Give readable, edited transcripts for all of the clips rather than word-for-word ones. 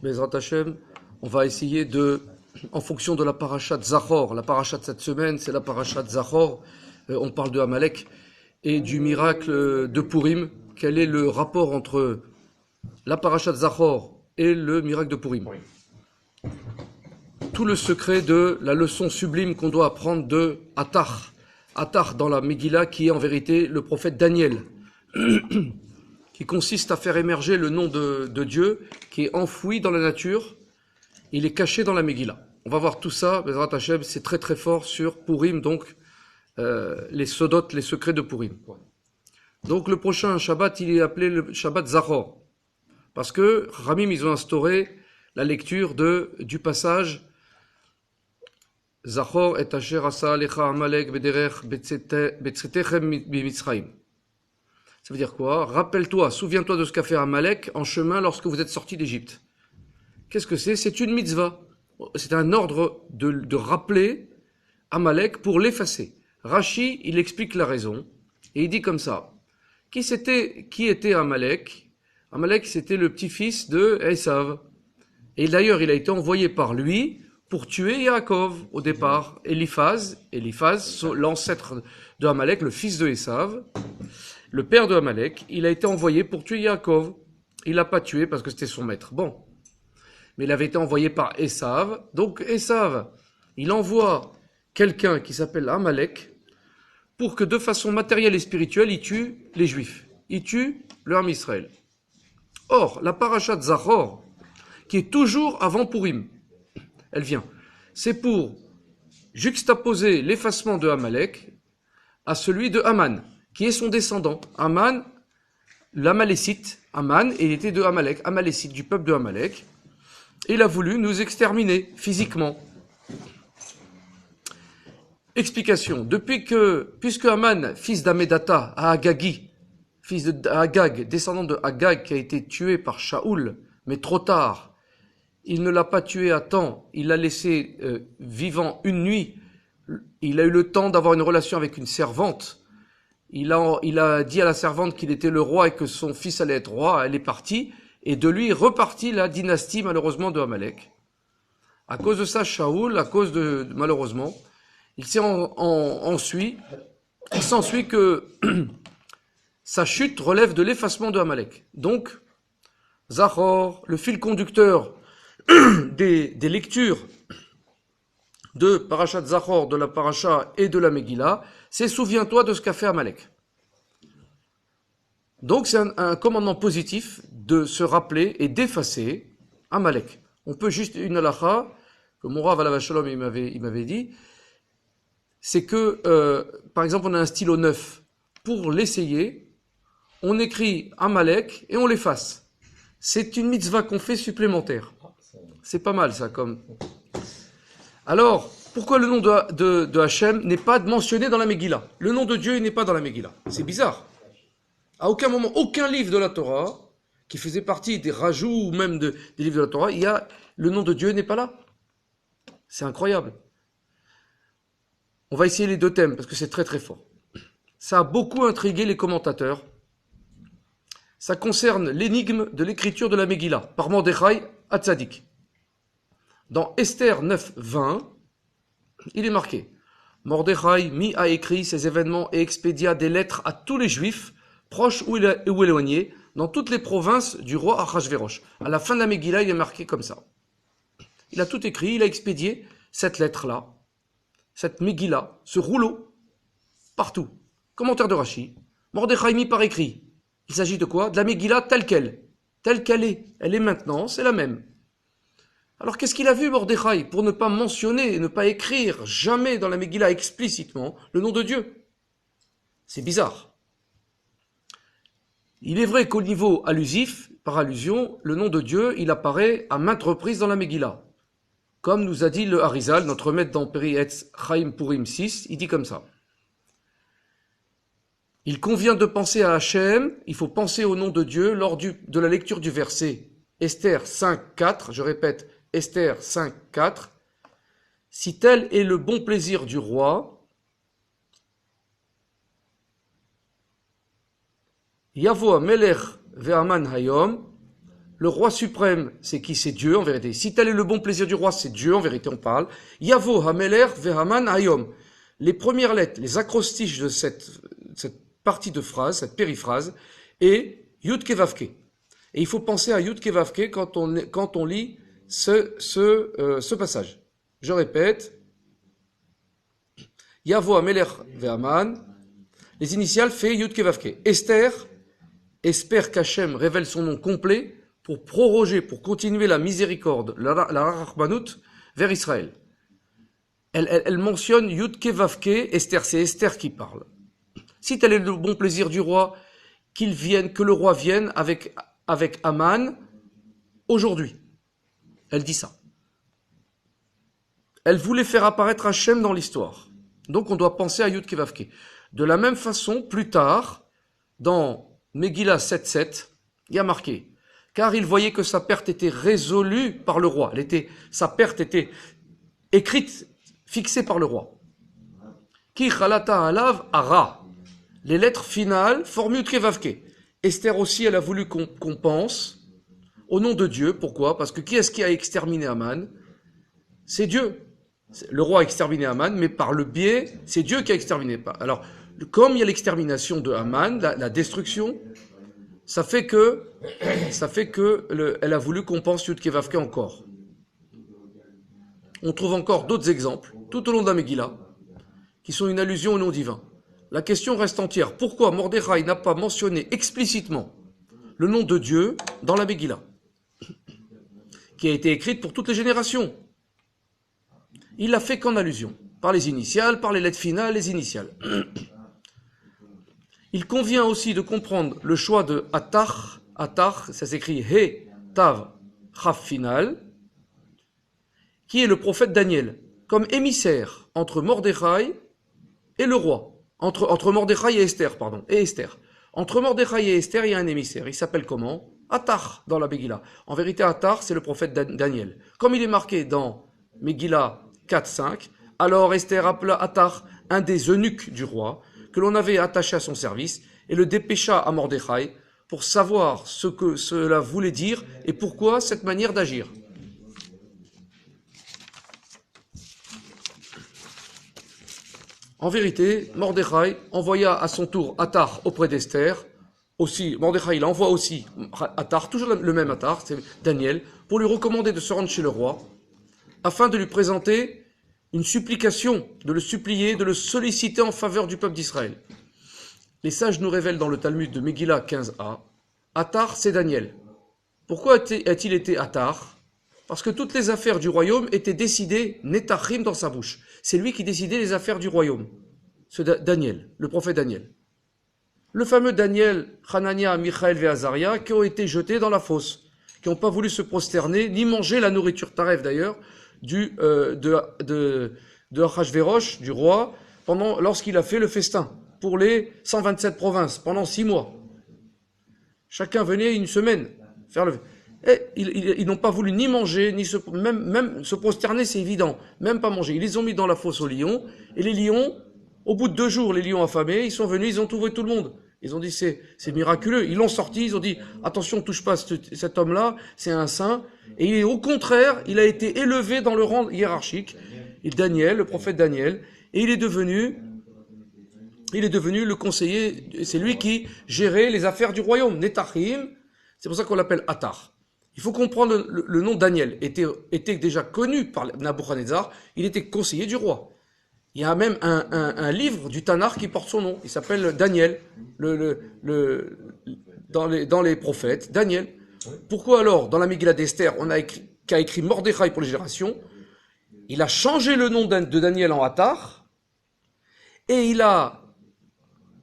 Bezrat Hashem, on va essayer de, en fonction de la paracha de Zachor, la paracha de cette semaine, c'est la paracha de Zachor, on parle de Amalek, et du miracle de Purim. Quel est le rapport entre la paracha de Zachor et le miracle de Purim? Tout le secret de la leçon sublime qu'on doit apprendre de Attar. Attar dans la Megillah, qui est en vérité le prophète Daniel, qui consiste à faire émerger le nom de Dieu, qui est enfoui dans la nature, il est caché dans la Megillah. On va voir tout ça, Bezrat Hashem, c'est très très fort sur Purim, donc les sodot, les secrets de Purim. Donc le prochain Shabbat, il est appelé le Shabbat Zachor, parce que Ramim, ils ont instauré la lecture du passage Zachor et asher asa alecha Amalek bederech betzetechem bimitzrayim. Ça veut dire quoi? Rappelle-toi, souviens-toi de ce qu'a fait Amalek en chemin lorsque vous êtes sortis d'Égypte. Qu'est-ce que c'est? C'est une mitzvah. C'est un ordre de rappeler Amalek pour l'effacer. Rashi, il explique la raison, et il dit comme ça. Qui était Amalek? Amalek, c'était le petit-fils de Esav. Et d'ailleurs, il a été envoyé par lui pour tuer Yaakov au départ. Eliphaz, l'ancêtre de Amalek, le fils de Esav, le père de Amalek, il a été envoyé pour tuer Yaakov. Il l'a pas tué parce que c'était son maître. Bon. Mais il avait été envoyé par Esav. Donc Esav, il envoie quelqu'un qui s'appelle Amalek pour que de façon matérielle et spirituelle, il tue les Juifs. Il tue le Ham Israël. Or, la paracha de Zachor, qui est toujours avant Purim, elle vient. C'est pour juxtaposer l'effacement de Amalek à celui de Haman, qui est son descendant. Haman, l'Amalécite, Haman, il était de Amalek, Amalécite, du peuple de Amalek. Il a voulu nous exterminer physiquement. Explication. Puisque Haman, fils d'Amedata, à Agagi, fils de Agag, descendant de Agag, qui a été tué par Shaoul, mais trop tard, il ne l'a pas tué à temps, il l'a laissé vivant une nuit, il a eu le temps d'avoir une relation avec une servante, il a dit à la servante qu'il était le roi et que son fils allait être roi, elle est partie, et de lui est repartie la dynastie, malheureusement, de Amalek. À cause de ça, Shaoul, malheureusement, il s'ensuit que sa chute relève de l'effacement de Amalek. Donc, Zachor, le fil conducteur des lectures de Parashat Zachor, de la Paracha et de la Megillah, c'est souviens-toi de ce qu'a fait Amalek. Donc c'est un commandement positif de se rappeler et d'effacer Amalek. On peut juste une halakha, que mon Rav Alav Shalom il m'avait dit, c'est que, par exemple, on a un stylo neuf. Pour l'essayer, on écrit Amalek et on l'efface. C'est une mitzvah qu'on fait supplémentaire. C'est pas mal ça comme. Alors, pourquoi le nom de Hachem n'est pas mentionné dans la Megillah? Le nom de Dieu n'est pas dans la Megillah. C'est bizarre. À aucun moment, aucun livre de la Torah, qui faisait partie des rajouts ou même des livres de la Torah, le nom de Dieu n'est pas là. C'est incroyable. On va essayer les deux thèmes parce que c'est très très fort. Ça a beaucoup intrigué les commentateurs. Ça concerne l'énigme de l'écriture de la Megillah par Mordechai Hatzadik. Dans Esther 9, 20, il est marqué Mordechai a écrit ces événements et expédia des lettres à tous les Juifs, proches ou éloignés, dans toutes les provinces du roi Achashverosh. À la fin de la Megillah, il est marqué comme ça. Il a tout écrit, il a expédié cette lettre-là, cette Megillah, ce rouleau, partout. Commentaire de Rashi, Mordechai mis par écrit. Il s'agit de quoi? De la Megillah telle qu'elle est. Elle est maintenant, c'est la même. Alors qu'est-ce qu'il a vu Mordechai pour ne pas mentionner et ne pas écrire jamais dans la Megillah explicitement le nom de Dieu? C'est bizarre. Il est vrai qu'au niveau allusif, par allusion, le nom de Dieu, il apparaît à maintes reprises dans la Megillah. Comme nous a dit le Harizal, notre maître dans Peri Etz Chaim Purim 6, il dit comme ça. Il convient de penser à Hachem, il faut penser au nom de Dieu lors de la lecture du verset Esther 5, 4, je répète, Esther 5, 4. Si tel est le bon plaisir du roi, Yavo Melech ve'aman hayom, Le roi suprême, c'est qui? C'est Dieu, en vérité. Si tel est le bon plaisir du roi, c'est Dieu, en vérité, on parle. Yavo, Hameler, Vehaman, Hayom. Les premières lettres, les acrostiches de cette partie de phrase, cette périphrase, est Yud Kevavke. Et il faut penser à Yud Kevavke quand on lit ce passage. Je répète. Yavo, Hameler, Vehaman. Les initiales fait Yud Kevavke. Esther espère qu'Hachem révèle son nom complet pour proroger, pour continuer la miséricorde, la Rachmanout, vers Israël. Elle mentionne Yud Kevavke, Esther, c'est Esther qui parle. Si tel est le bon plaisir du roi, que le roi vienne avec Aman aujourd'hui. Elle dit ça. Elle voulait faire apparaître Hachem dans l'histoire. Donc on doit penser à Yud Kevavke. De la même façon, plus tard, dans Megillah 7.7, il y a marqué, car il voyait que sa perte était résolue par le roi. Sa perte était écrite, fixée par le roi. Ki chalata alav ara. Les lettres finales forment Yud Kevavke. Esther aussi, elle a voulu qu'on pense au nom de Dieu. Pourquoi? Parce que qui est-ce qui a exterminé Aman? C'est Dieu. Le roi a exterminé Aman, mais par le biais, c'est Dieu qui a exterminé. Alors, comme il y a l'extermination de Aman, la destruction, ça fait que elle a voulu qu'on pense Yud Kevavke encore. On trouve encore d'autres exemples, tout au long de la Megillah, qui sont une allusion au nom divin. La question reste entière. Pourquoi Mordechai n'a pas mentionné explicitement le nom de Dieu dans la Megillah, qui a été écrite pour toutes les générations? Il l'a fait qu'en allusion, par les initiales, par les lettres finales, les initiales. Il convient aussi de comprendre le choix de Atar, ça s'écrit He, Tav, Chaf final, qui est le prophète Daniel, comme émissaire entre Mordechai et le roi, entre Mordechai et Esther. Entre Mordechai et Esther, il y a un émissaire, il s'appelle comment? Atar, dans la Megillah. En vérité, Atar, c'est le prophète Daniel. Comme il est marqué dans Megillah 4-5, alors Esther appela Atar, un des eunuques du roi, que l'on avait attaché à son service, et le dépêcha à Mordechai pour savoir ce que cela voulait dire et pourquoi cette manière d'agir. En vérité, Mordechai envoya à son tour Atar auprès d'Esther. Mordechai il envoie aussi Atar, toujours le même Atar, c'est Daniel, pour lui recommander de se rendre chez le roi, afin de lui présenter une supplication, de le supplier, de le solliciter en faveur du peuple d'Israël. Les sages nous révèlent dans le Talmud de Megillah 15a, Atar c'est Daniel. Pourquoi a-t-il été Atar? Parce que toutes les affaires du royaume étaient décidées netachim dans sa bouche. C'est lui qui décidait les affaires du royaume. Daniel, le prophète Daniel. Le fameux Daniel, Hanania, Michaël et Azaria, qui ont été jetés dans la fosse, qui n'ont pas voulu se prosterner, ni manger la nourriture taref d'ailleurs, de Achashverosh, du roi, lorsqu'il a fait le festin pour les 127 provinces, pendant 6 mois. Chacun venait une semaine faire le... Et ils n'ont pas voulu ni manger, ni même se prosterner, c'est évident, même pas manger. Ils les ont mis dans la fosse aux lions, et les lions, au bout de 2 jours, les lions affamés, ils sont venus, ils ont trouvé tout le monde. Ils ont dit, c'est miraculeux. Ils l'ont sorti, ils ont dit, attention, touche pas cet homme-là, c'est un saint. Et au contraire, il a été élevé dans le rang hiérarchique. Et Daniel, le prophète Daniel, et il est devenu le conseiller, c'est lui qui gérait les affaires du royaume, Netachim. C'est pour ça qu'on l'appelle Atar. Il faut comprendre le nom Daniel était déjà connu par Nabuchodonosor, il était conseiller du roi. Il y a même un livre du Tanakh qui porte son nom, il s'appelle Daniel, dans les prophètes, Daniel. Pourquoi alors, dans la Megillah d'Esther, qu'a écrit Mordechai pour les générations, il a changé le nom de Daniel en Atar, et il a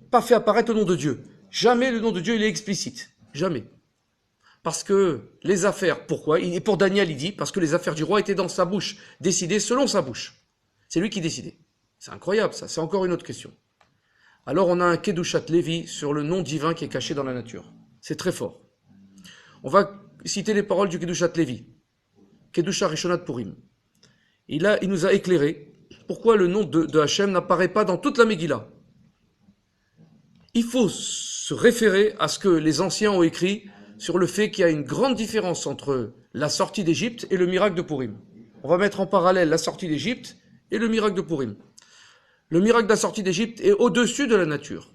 pas fait apparaître le nom de Dieu. Jamais le nom de Dieu il est explicite. Jamais. Parce que les affaires, pourquoi? Et pour Daniel, il dit, parce que les affaires du roi étaient dans sa bouche, décidées selon sa bouche. C'est lui qui décidait. C'est incroyable, ça. C'est encore une autre question. Alors, on a un Kedushat Lévi sur le nom divin qui est caché dans la nature. C'est très fort. On va citer les paroles du Kedushat Lévi. Kedusha Rishonat Purim. Il nous a éclairé pourquoi le nom de Hachem n'apparaît pas dans toute la Megillah. Il faut se référer à ce que les anciens ont écrit sur le fait qu'il y a une grande différence entre la sortie d'Égypte et le miracle de Pourim. On va mettre en parallèle la sortie d'Égypte et le miracle de Pourim. Le miracle de la sortie d'Égypte est au-dessus de la nature.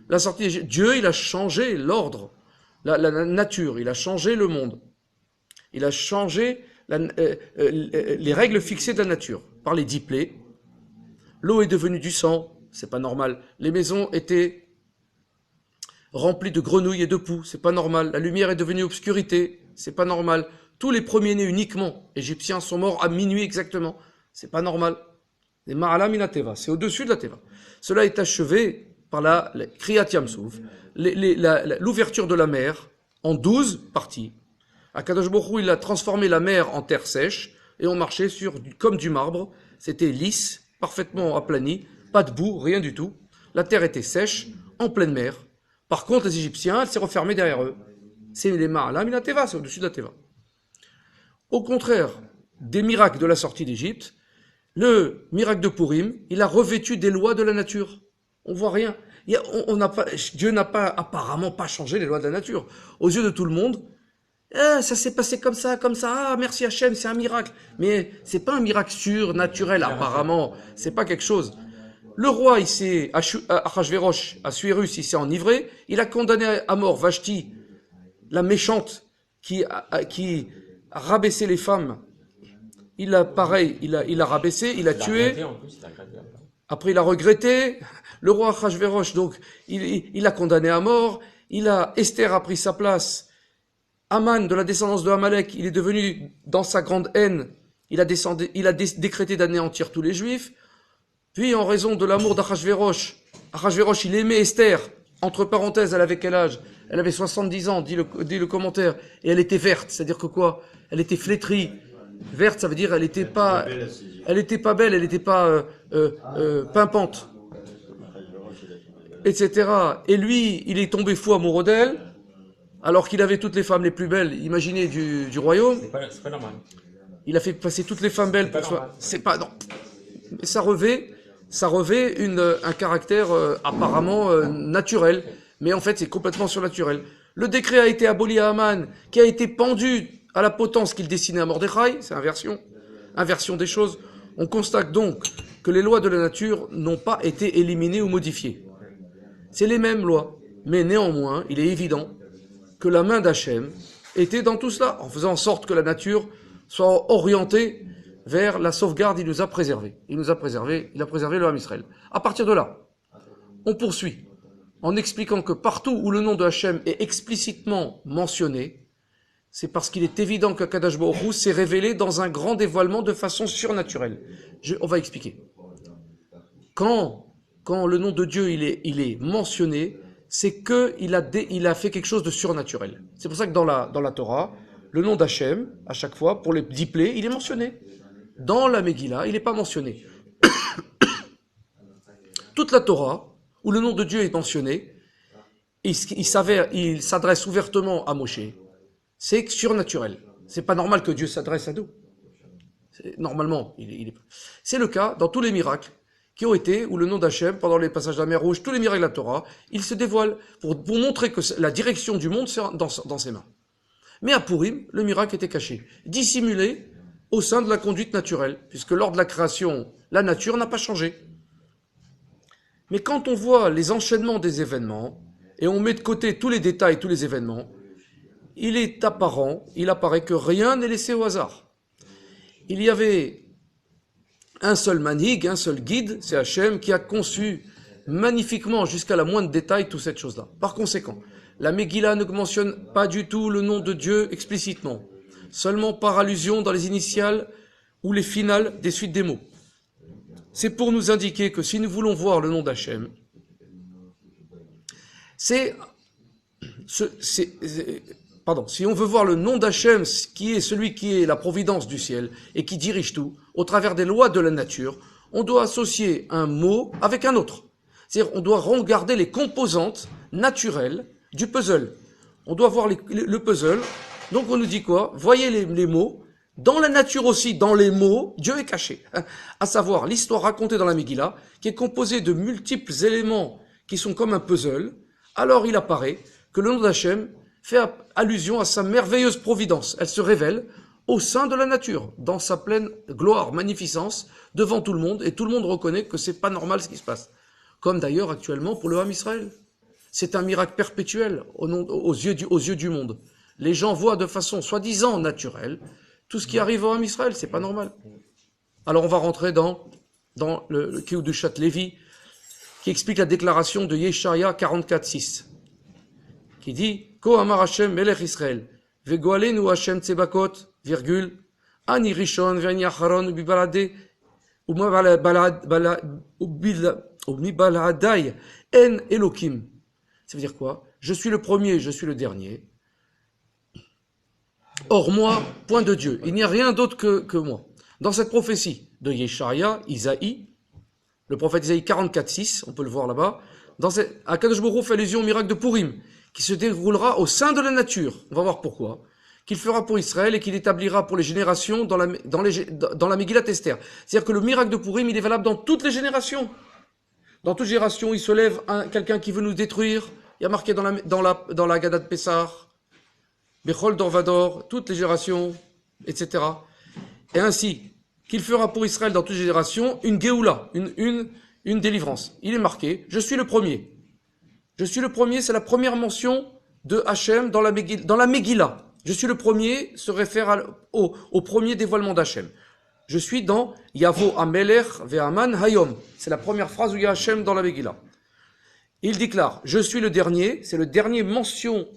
La sortie d'Égypte, Dieu, il a changé l'ordre, la nature, il a changé le monde. Il a changé les règles fixées de la nature par les 10 plaies. L'eau est devenue du sang, c'est pas normal. Les maisons étaient remplies de grenouilles et de poux, c'est pas normal. La lumière est devenue obscurité, c'est pas normal. Tous les premiers-nés uniquement égyptiens sont morts à minuit exactement, c'est pas normal. Les ma'ala min teva, c'est au-dessus de la teva. Cela est achevé par la Kriyat Yamsouf, l'ouverture de la mer en 12 parties. Akadosh Baruch Hu, il a transformé la mer en terre sèche et on marchait comme du marbre. C'était lisse, parfaitement aplani, pas de boue, rien du tout. La terre était sèche, en pleine mer. Par contre, les Égyptiens, elle s'est refermée derrière eux. C'est les ma'ala min teva, c'est au-dessus de la teva. Au contraire des miracles de la sortie d'Égypte, le miracle de Pourim, il a revêtu des lois de la nature. On voit rien. Dieu n'a pas apparemment pas changé les lois de la nature. Aux yeux de tout le monde, ça s'est passé comme ça, ah, merci Hachem, c'est un miracle. Mais c'est pas un miracle surnaturel, apparemment. C'est pas quelque chose. Le roi, Achashverosh, Assuérus, il s'est enivré. Il a condamné à mort Vashti, la méchante, qui a rabaissé les femmes. Il a rabaissé, il a tué. Après, il a regretté. Le roi Achashverosh, donc, il a condamné à mort. Esther a pris sa place. Aman, de la descendance de Amalek, il est devenu, dans sa grande haine, il a décrété d'anéantir tous les Juifs. Puis, en raison de l'amour d'Achashverosh, il aimait Esther. Entre parenthèses, elle avait quel âge? Elle avait 70 ans, dit le commentaire. Et elle était verte, c'est-à-dire que quoi? Elle était flétrie. Verte, ça veut dire elle était pas belle, elle était pas pimpante, etc. Et lui, il est tombé fou amoureux d'elle, alors qu'il avait toutes les femmes les plus belles, imaginez, du royaume. C'est pas normal. Il a fait passer toutes les femmes belles pour soi. C'est pas, non. Mais ça revêt un caractère apparemment naturel, mais en fait c'est complètement surnaturel. Le décret a été aboli à Aman, qui a été pendu à la potence qu'il destinait à Mordechai, c'est inversion des choses. On constate donc que les lois de la nature n'ont pas été éliminées ou modifiées. C'est les mêmes lois, mais néanmoins, il est évident que la main d'Hachem était dans tout cela, en faisant en sorte que la nature soit orientée vers la sauvegarde. Il nous a préservés. Il a préservé le Ham Israël. À partir de là, on poursuit en expliquant que partout où le nom de Hachem est explicitement mentionné, c'est parce qu'il est évident que Kadosh Baruch Hu s'est révélé dans un grand dévoilement de façon surnaturelle. On va expliquer. Quand le nom de Dieu il est mentionné, c'est qu'il a fait quelque chose de surnaturel. C'est pour ça que dans la Torah, le nom d'Hachem, à chaque fois, pour les 10 plaies, il est mentionné. Dans la Megillah, il n'est pas mentionné. Toute la Torah, où le nom de Dieu est mentionné, il s'adresse ouvertement à Moshe. C'est surnaturel. C'est pas normal que Dieu s'adresse à nous. Normalement, c'est le cas dans tous les miracles qui ont été, où le nom d'Hachem, pendant les passages de la mer Rouge, tous les miracles de la Torah, il se dévoile pour montrer que la direction du monde, c'est dans ses mains. Mais à Pourim, le miracle était caché, dissimulé au sein de la conduite naturelle, puisque lors de la création, la nature n'a pas changé. Mais quand on voit les enchaînements des événements, et on met de côté tous les détails, tous les événements, il apparaît que rien n'est laissé au hasard. Il y avait un seul manhig, un seul guide, c'est Hachem, qui a conçu magnifiquement, jusqu'à la moindre détail, toute cette chose-là. Par conséquent, la Megillah ne mentionne pas du tout le nom de Dieu explicitement, seulement par allusion dans les initiales ou les finales des suites des mots. C'est pour nous indiquer que si nous voulons voir le nom d'Hachem, si on veut voir le nom d'Hachem, qui est celui qui est la providence du ciel et qui dirige tout, au travers des lois de la nature, on doit associer un mot avec un autre. C'est-à-dire, on doit regarder les composantes naturelles du puzzle. On doit voir le puzzle. Donc on nous dit quoi? Voyez les mots. Dans la nature aussi, dans les mots, Dieu est caché. À savoir, l'histoire racontée dans la Megillah, qui est composée de multiples éléments qui sont comme un puzzle. Alors il apparaît que le nom d'Hachem fait allusion à sa merveilleuse providence. Elle se révèle au sein de la nature, dans sa pleine gloire, magnificence, devant tout le monde, et tout le monde reconnaît que c'est pas normal ce qui se passe. Comme d'ailleurs actuellement pour le Ham Israël. C'est un miracle perpétuel aux yeux du monde. Les gens voient de façon soi-disant naturelle tout ce qui arrive au Ham Israël, c'est pas normal. Alors on va rentrer dans le Kehudushat Lévi, qui explique la déclaration de Yeshaïa 44:6, qui dit Ko amar Hashem melech Israël, vegoalenu Hashem tzebakot, virgule, ani rishon ve'ani acharon ubibalade ubibaladai en Elokim. Ça veut dire quoi? Je suis le premier, je suis le dernier. Or moi, point de Dieu. Il n'y a rien d'autre que moi. Dans cette prophétie de Yeshaïa, Isaïe, le prophète Isaïe 44:6, on peut le voir là-bas, Akadosh Baruch Hu fait allusion au miracle de Purim, qui se déroulera au sein de la nature. On va voir pourquoi. Qu'il fera pour Israël et qu'il établira pour les générations dans la Megillat Esther. C'est-à-dire que le miracle de Purim, il est valable dans toutes les générations. Dans toute génération, il se lève quelqu'un qui veut nous détruire. Il y a marqué dans la Haggadah de Pessah, Bechol Dorvador, toutes les générations, etc. Et ainsi, qu'il fera pour Israël dans toutes les générations une Géoula, une délivrance. Il est marqué, je suis le premier. Je suis le premier, c'est la première mention de Hachem dans la Megillah. Je suis le premier, se réfère au premier dévoilement d'Hachem. Je suis dans Yavo Amelech Ve'aman Hayom. C'est la première phrase où il y a Hachem dans la Megillah. Il déclare, je suis le dernier, c'est la dernière mention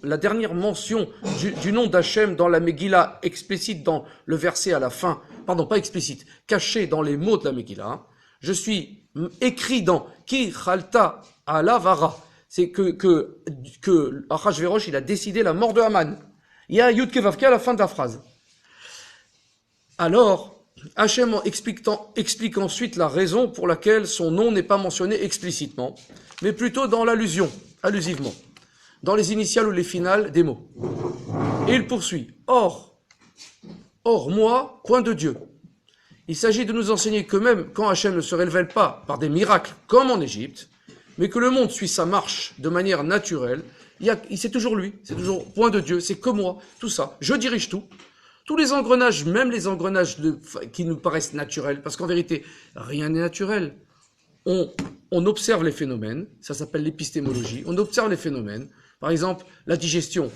du nom d'Hachem dans la Megillah explicite dans le verset à la fin, pardon, pas explicite, caché dans les mots de la Megillah. Je suis écrit dans Ki Chalta Alavara. C'est que Achashverosh, il a décidé la mort de Haman. Il y a Yud Kevavke à la fin de la phrase. Alors, Hachem explique ensuite la raison pour laquelle son nom n'est pas mentionné explicitement, mais plutôt dans l'allusion, allusivement, dans les initiales ou les finales des mots. Et il poursuit. Or moi, point de Dieu. Il s'agit de nous enseigner que même quand Hachem ne se révèle pas par des miracles comme en Égypte, mais que le monde suit sa marche de manière naturelle, c'est toujours lui, c'est toujours point de Dieu, c'est que moi, tout ça. Je dirige tout. Tous les engrenages, même les engrenages qui nous paraissent naturels, parce qu'en vérité, rien n'est naturel. On observe les phénomènes, ça s'appelle l'épistémologie, on observe les phénomènes. Par exemple, la digestion.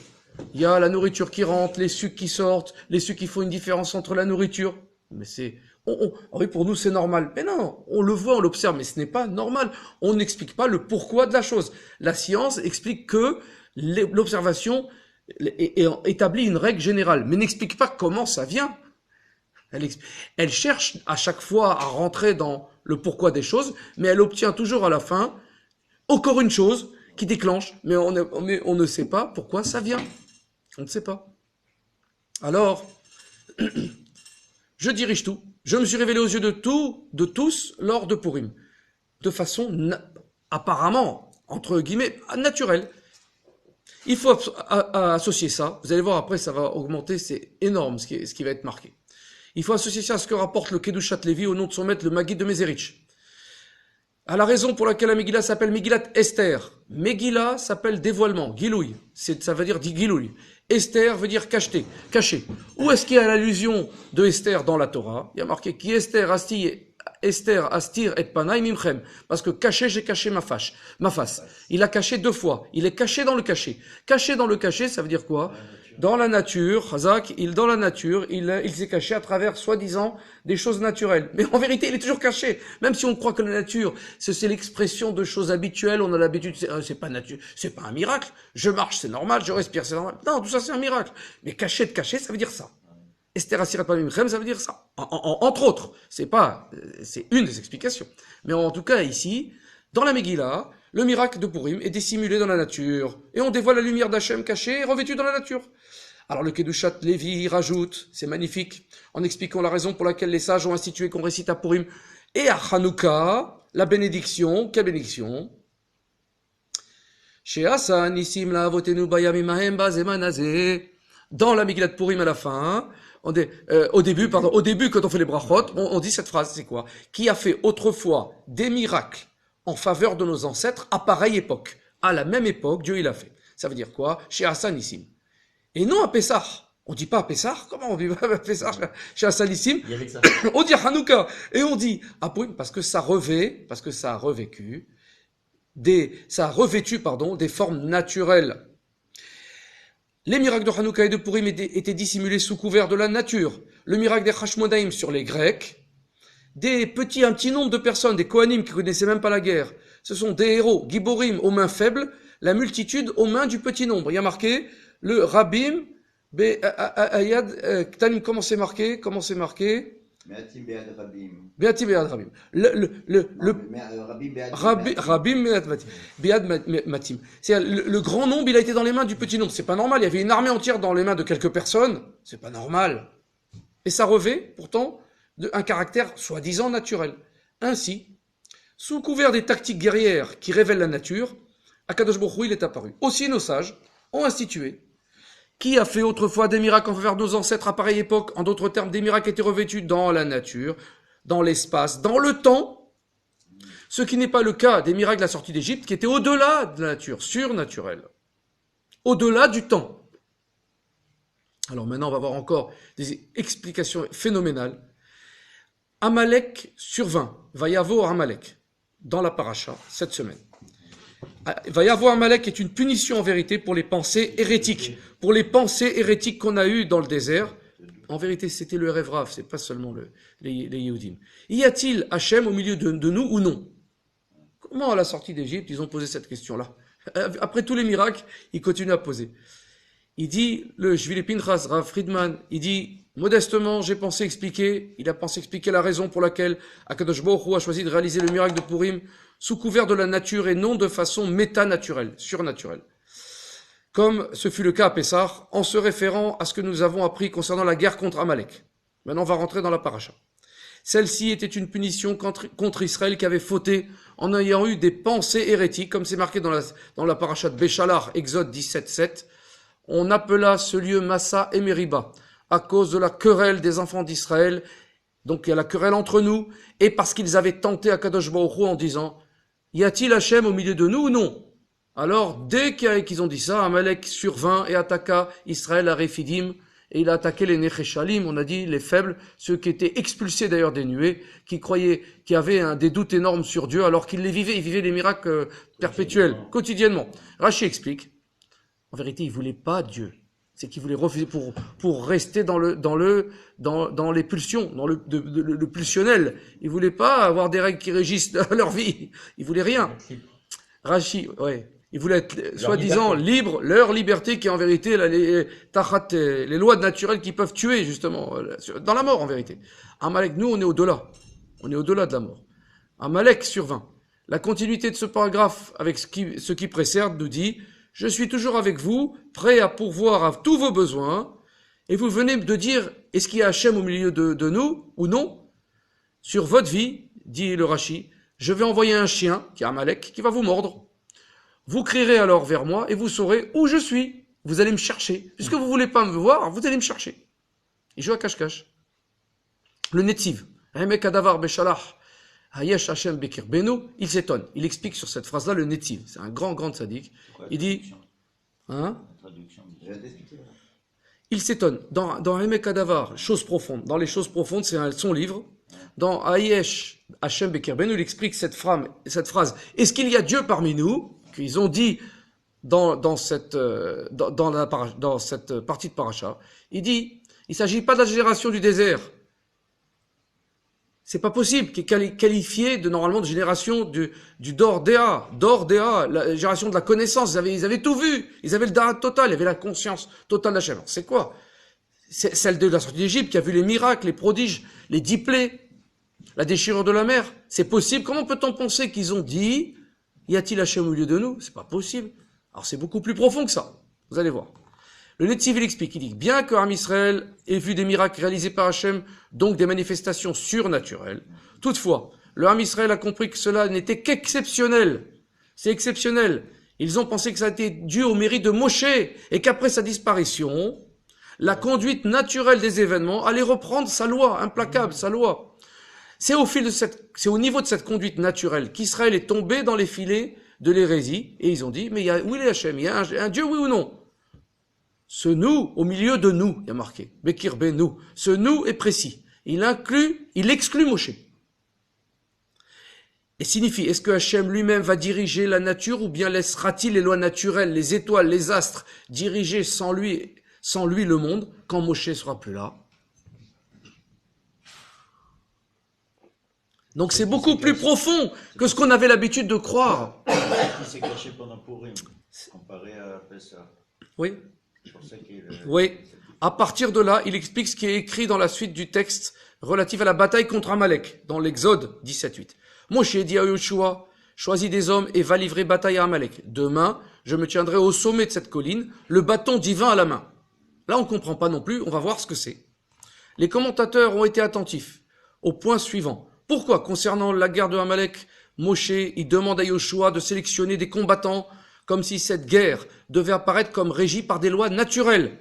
Il y a la nourriture qui rentre, les sucs qui sortent, les sucs qui font une différence entre la nourriture. Mais oui, pour nous c'est normal. Mais non, on le voit, on l'observe, mais ce n'est pas normal. On n'explique pas le pourquoi de la chose. La science explique que l'observation établit une règle générale, mais n'explique pas comment ça vient. Elle cherche à chaque fois à rentrer dans le pourquoi des choses, mais elle obtient toujours à la fin encore une chose qui déclenche, mais on ne sait pas pourquoi ça vient. On ne sait pas. Alors, je dirige tout. Je me suis révélé aux yeux de tous lors de Purim, de façon apparemment, entre guillemets, naturelle. Il faut associer ça. Vous allez voir après, ça va augmenter. C'est énorme ce qui va être marqué. Il faut associer ça à ce que rapporte le Kedushat Lévi au nom de son maître, le Maguid de Mézérich. À la raison pour laquelle la Megillah s'appelle Megillat Esther. Megillah s'appelle dévoilement, Gilouï. Ça veut dire Gilouï. Esther veut dire caché. Où est-ce qu'il y a l'allusion de Esther dans la Torah? Il y a marqué qui Esther astir et panay mimchem. Parce que caché, j'ai caché ma face. Il a caché 2 fois. Il est caché dans le caché. Caché dans le caché, ça veut dire quoi? Dans la nature, Chazak, il s'est caché à travers, soi-disant, des choses naturelles. Mais en vérité, il est toujours caché. Même si on croit que la nature, c'est l'expression de choses habituelles, on a l'habitude, c'est pas un miracle. Je marche, c'est normal, je respire, c'est normal. Non, tout ça, c'est un miracle. Mais caché, ça veut dire ça. Esther Asirat Pamimchem, ça veut dire ça. Entre autres. C'est une des explications. Mais en tout cas, ici, dans la Megillah, le miracle de Purim est dissimulé dans la nature. Et on dévoile la lumière d'Hachem cachée et revêtue dans la nature. Alors le Kedushat Lévi rajoute, c'est magnifique, en expliquant la raison pour laquelle les sages ont institué qu'on récite à Purim et à Hanouka, la bénédiction, quelle bénédiction? Dans la Megillat de Purim à la fin, au début, quand on fait les brachot, on dit cette phrase, c'est quoi? Qui a fait autrefois des miracles en faveur de nos ancêtres à pareille époque. À la même époque, Dieu il a fait. Ça veut dire quoi? Chez Hassan Nissim. Et non à Pessah. On dit pas à Pessah. Comment on dit pas à Pessah chez Assanissim? Il y avait que ça. On dit Hanouka. Et on dit à Purim parce que ça a revêtu des formes naturelles. Les miracles de Hanouka et de Purim étaient dissimulés sous couvert de la nature. Le miracle des Hashmonaïm sur les Grecs, un petit nombre de personnes, des Kohanim qui connaissaient même pas la guerre. Ce sont des héros, Giborim aux mains faibles, la multitude aux mains du petit nombre. Il y a marqué le Rabim, Ayad, Ktanim, comment c'est marqué? Me'atim be'ad rabim. Be'atim be'ad Rabim. Rabim be'ad matim. C'est le grand nombre, il a été dans les mains du petit nombre. C'est pas normal. Il y avait une armée entière dans les mains de quelques personnes. C'est pas normal. Et ça revêt, pourtant, un caractère soi-disant naturel. Ainsi, sous couvert des tactiques guerrières qui révèlent la nature, Akadosh Baruch Hu, il est apparu. Aussi nos sages ont institué. Qui a fait autrefois des miracles en faveur de nos ancêtres à pareille époque? En d'autres termes, des miracles étaient revêtus dans la nature, dans l'espace, dans le temps. Ce qui n'est pas le cas des miracles de la sortie d'Égypte, qui étaient au-delà de la nature, surnaturels. Au-delà du temps. Alors maintenant, on va voir encore des explications phénoménales. Amalek survint, va y avoir Amalek, dans la paracha, cette semaine. Va y avoir Amalek est une punition en vérité pour les pensées hérétiques. Pour les pensées hérétiques qu'on a eues dans le désert. En vérité, c'était le Erev Rav, c'est pas seulement les Yehudim. Y a-t-il Hachem au milieu de nous ou non? Comment à la sortie d'Égypte, ils ont posé cette question-là? Après tous les miracles, ils continuent à poser. Il dit, le Shvili Pinchas, Rav Friedman, il dit, modestement, il a pensé expliquer la raison pour laquelle Akadosh Baruch Hu a choisi de réaliser le miracle de Purim sous couvert de la nature et non de façon métanaturelle, surnaturelle. Comme ce fut le cas à Pessah, en se référant à ce que nous avons appris concernant la guerre contre Amalek. Maintenant, on va rentrer dans la paracha. Celle-ci était une punition contre Israël qui avait fauté en ayant eu des pensées hérétiques, comme c'est marqué dans la paracha de Béchalar, Exode 17:7. On appela ce lieu Massa et Meriba, à cause de la querelle des enfants d'Israël. Donc il y a la querelle entre nous, et parce qu'ils avaient tenté Akadosh Baruch Hu en disant, y a-t-il Hachem au milieu de nous ou non? Alors, dès qu'ils ont dit ça, Amalek survint et attaqua Israël à Rephidim, et il a attaqué les Necheshalim, on a dit les faibles, ceux qui étaient expulsés d'ailleurs des nuées, qui croyaient, qui avaient des doutes énormes sur Dieu, alors qu'ils les vivaient, ils vivaient les miracles perpétuels, quotidiennement. Rachi explique, en vérité, ils voulaient pas Dieu. C'est qu'ils voulaient refuser pour rester dans les pulsions, dans le pulsionnel. Ils voulaient pas avoir des règles qui régissent leur vie. Ils voulaient rien. Rachi, ouais. Ils voulaient être, soi-disant, libres, leur liberté qui est en vérité, les lois naturelles qui peuvent tuer, justement, dans la mort, en vérité. Amalek, nous, on est au-delà. On est au-delà de la mort. Amalek survint. La continuité de ce paragraphe avec ce qui précède nous dit, je suis toujours avec vous, prêt à pourvoir à tous vos besoins, et vous venez de dire, est-ce qu'il y a Hachem au milieu de nous, ou non? Sur votre vie, dit le Rashi, je vais envoyer un chien, qui est Amalek, qui va vous mordre. Vous crierez alors vers moi, et vous saurez où je suis. Vous allez me chercher. Puisque vous voulez pas me voir, vous allez me chercher. Il joue à cache-cache. Le Netziv, Emek Adavar Beshalah, Hayesh Hashem Bekir Beno, il s'étonne. Il explique sur cette phrase-là le Netziv. C'est un grand tzaddik. Il dit, il s'étonne. Dans Emek Adavar, chose profonde. Dans les choses profondes, c'est son livre. Dans Hayesh Hashem Bekir Beno, il explique cette phrase. Est-ce qu'il y a Dieu parmi nous? Qu'ils ont dit dans cette partie de paracha. Il dit, il s'agit pas de la génération du désert. C'est pas possible, qui est qualifié normalement de génération du Dordéa, la génération de la connaissance. Ils avaient tout vu. Ils avaient le Da'at total, ils avaient la conscience totale d'Hachem. C'est quoi? C'est celle de la sortie d'Égypte qui a vu les miracles, les prodiges, les 10 plaies, la déchirure de la mer. C'est possible. Comment peut-on penser qu'ils ont dit, y a-t-il Hachem au milieu de nous? C'est pas possible. Alors c'est beaucoup plus profond que ça. Vous allez voir. Le Netziv, il explique, il dit, bien que Am Israël ait vu des miracles réalisés par Hachem, donc des manifestations surnaturelles, toutefois, le Am Israël a compris que cela n'était qu'exceptionnel. C'est exceptionnel. Ils ont pensé que ça était dû au mérite de Moshe, et qu'après sa disparition, la conduite naturelle des événements allait reprendre sa loi, implacable, sa loi. C'est au niveau de cette conduite naturelle qu'Israël est tombé dans les filets de l'hérésie, et ils ont dit, mais où est Hachem? Il y a un Dieu, oui ou non? Ce nous, au milieu de nous, il y a marqué. Bekir ben nous. Ce nous est précis. Il exclut Moshe. Et signifie, est-ce que Hachem lui-même va diriger la nature ou bien laissera-t-il les lois naturelles, les étoiles, les astres diriger sans lui le monde quand Moshe sera plus là? Donc c'est beaucoup plus profond que ce qu'on avait l'habitude de croire. Il s'est caché pendant Purim, comparé à Pessah. Oui. C'est pour ça Oui. À partir de là, il explique ce qui est écrit dans la suite du texte relatif à la bataille contre Amalek, dans l'Exode 17:8. Moshe dit à Yoshua, choisis des hommes et va livrer bataille à Amalek. Demain, je me tiendrai au sommet de cette colline, le bâton divin à la main. Là, on ne comprend pas non plus, on va voir ce que c'est. Les commentateurs ont été attentifs au point suivant. Pourquoi, concernant la guerre de Amalek, Moshe, il demande à Yoshua de sélectionner des combattants comme si cette guerre devait apparaître comme régie par des lois naturelles.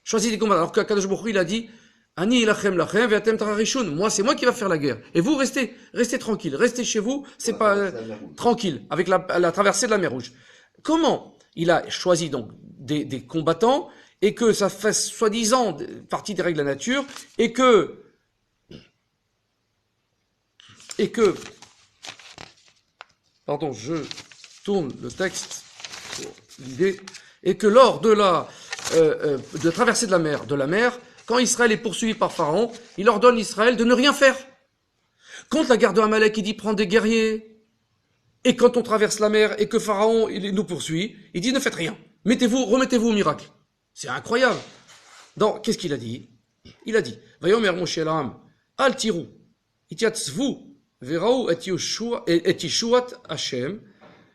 Choisis des combattants. Alors qu'Akadosh Baruch Hu, il a dit, Ani lachem lachem ve'atem tararishun. Moi, c'est moi qui va faire la guerre. Et vous, restez tranquille. Restez chez vous, c'est pas tranquille, avec la traversée de la mer Rouge. Comment? Il a choisi donc des combattants et que ça fasse soi-disant partie des règles de la nature et que pardon, je tourne le texte pour l'idée, et que lors de la traversée de la mer, quand Israël est poursuivi par Pharaon, il ordonne à Israël de ne rien faire. Quand la guerre de Amalek, il dit prends des guerriers, et quand on traverse la mer et que Pharaon il nous poursuit, il dit ne faites rien, remettez-vous au miracle. C'est incroyable. Donc, qu'est-ce qu'il a dit? Il a dit, Vayomer Moshe Elam, Al Tirou, Itiatzvu, Veraou et Yeshuat Hashem,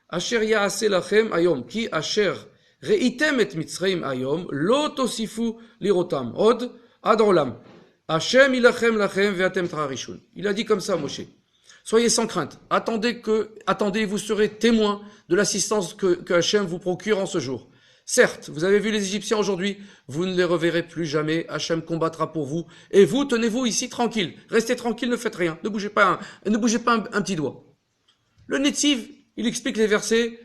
Asher Yaase Lachem Ayom, Ki Asher Reitem et Mitzrayim Ayom, Lo Tosifu Lirotam, Od Adolam, Hashem Ilachem Lachem Veatem Trarishun. Il a dit comme ça, Moshe. Soyez sans crainte. Attendez, vous serez témoins de l'assistance que Hashem vous procure en ce jour. Certes, vous avez vu les Égyptiens aujourd'hui, vous ne les reverrez plus jamais, Hachem combattra pour vous, et vous, tenez-vous ici tranquille, restez tranquille, ne faites rien, ne bougez pas un petit doigt. Le Netziv, il explique les versets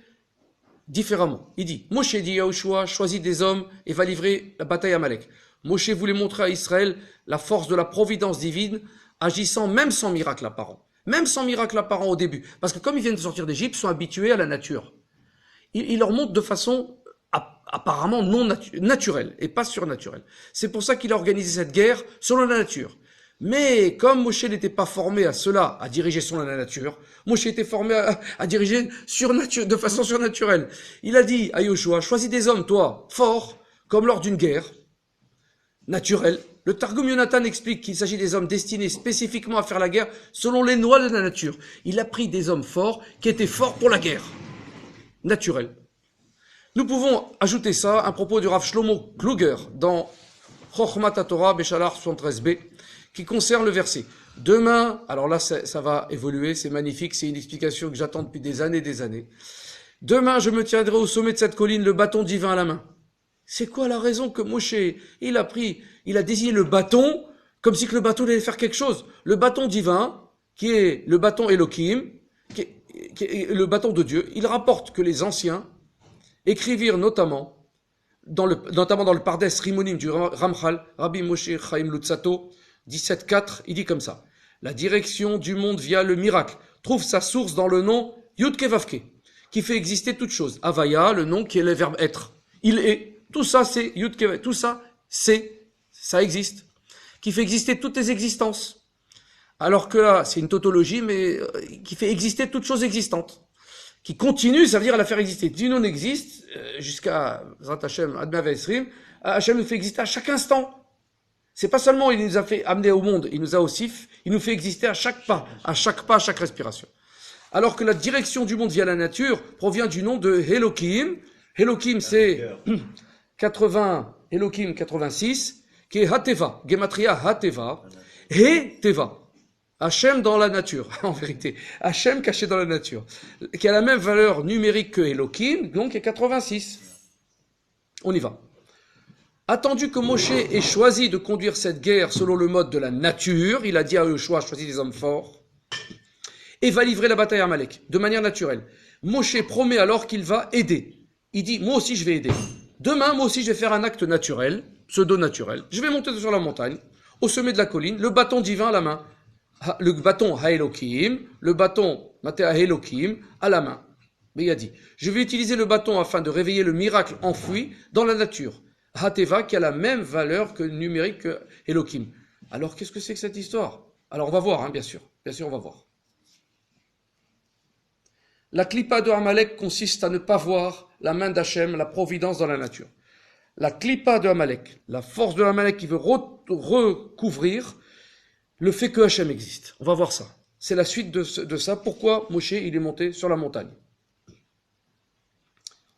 différemment. Il dit, Moshe dit à Yoshua, choisis des hommes et va livrer la bataille à Amalek. Moshe voulait montrer à Israël la force de la providence divine, agissant même sans miracle apparent. Même sans miracle apparent au début. Parce que comme ils viennent de sortir d'Égypte, ils sont habitués à la nature. Il leur montre de façon apparemment non naturelle et pas surnaturelle. C'est pour ça qu'il a organisé cette guerre selon la nature. Mais comme Moshe n'était pas formé à cela, à diriger selon la nature, Moshe était formé à diriger de façon surnaturelle. Il a dit à Yoshua, choisis des hommes, toi, forts, comme lors d'une guerre naturelle. Le Targum Yonatan explique qu'il s'agit des hommes destinés spécifiquement à faire la guerre selon les lois de la nature. Il a pris des hommes forts qui étaient forts pour la guerre naturelle. Nous pouvons ajouter ça à un propos du Rav Shlomo Kluger dans Chochmat HaTorah Beshalar 73b qui concerne le verset. Demain, alors là ça va évoluer, c'est magnifique, c'est une explication que j'attends depuis des années. Demain, je me tiendrai au sommet de cette colline, le bâton divin à la main. C'est quoi la raison que Moshe, il a désigné le bâton comme si que le bâton allait faire quelque chose. Le bâton divin, qui est le bâton Elohim, qui est le bâton de Dieu, il rapporte que les anciens écrivirent notamment dans le Pardes Rimonim du Ramchal, Rabbi Moshe Chaim Lutzato, 17.4, il dit comme ça. La direction du monde via le miracle trouve sa source dans le nom Yudke Vavke, qui fait exister toute chose. Avaya, le nom qui est le verbe être. Il est. Tout ça, c'est Yudke, tout ça, ça existe. Qui fait exister toutes les existences. Alors que là, c'est une tautologie, mais qui fait exister toute chose existante. Qui continue, ça veut dire à la faire exister. Du non existe, jusqu'à Zrat Hashem, Adma Ve'esrim, Hashem nous fait exister à chaque instant. C'est pas seulement il nous a fait amener au monde, il nous fait exister à chaque pas, à chaque respiration. Alors que la direction du monde via la nature provient du nom de Elohim. Elohim, c'est 86, qui est Hateva, Gematria Hateva, et Teva. Hachem dans la nature, en vérité. Hachem caché dans la nature. Qui a la même valeur numérique que Elohim, donc est 86. On y va. Attendu que Moshe ait choisi de conduire cette guerre selon le mode de la nature, il a dit à Yoshua, choisis des hommes forts, et va livrer la bataille à Amalek, de manière naturelle. Moshe promet alors qu'il va aider. Il dit, moi aussi je vais aider. Demain, moi aussi, je vais faire un acte naturel, pseudo-naturel. Je vais monter sur la montagne, au sommet de la colline, le bâton divin à la main. Le bâton Haelokim, le bâton Matea Haelokim à la main. Mais il a dit, je vais utiliser le bâton afin de réveiller le miracle enfoui dans la nature. Hateva qui a la même valeur que numérique que Elohim. Alors qu'est-ce que c'est que cette histoire? Alors on va voir, hein, bien sûr on va voir. La clipa de Amalek consiste à ne pas voir la main d'Hachem, la providence dans la nature. La clipa de Amalek, la force de Amalek qui veut recouvrir le fait que Hachem existe. On va voir ça. C'est la suite de ça. Pourquoi Moshe il est monté sur la montagne?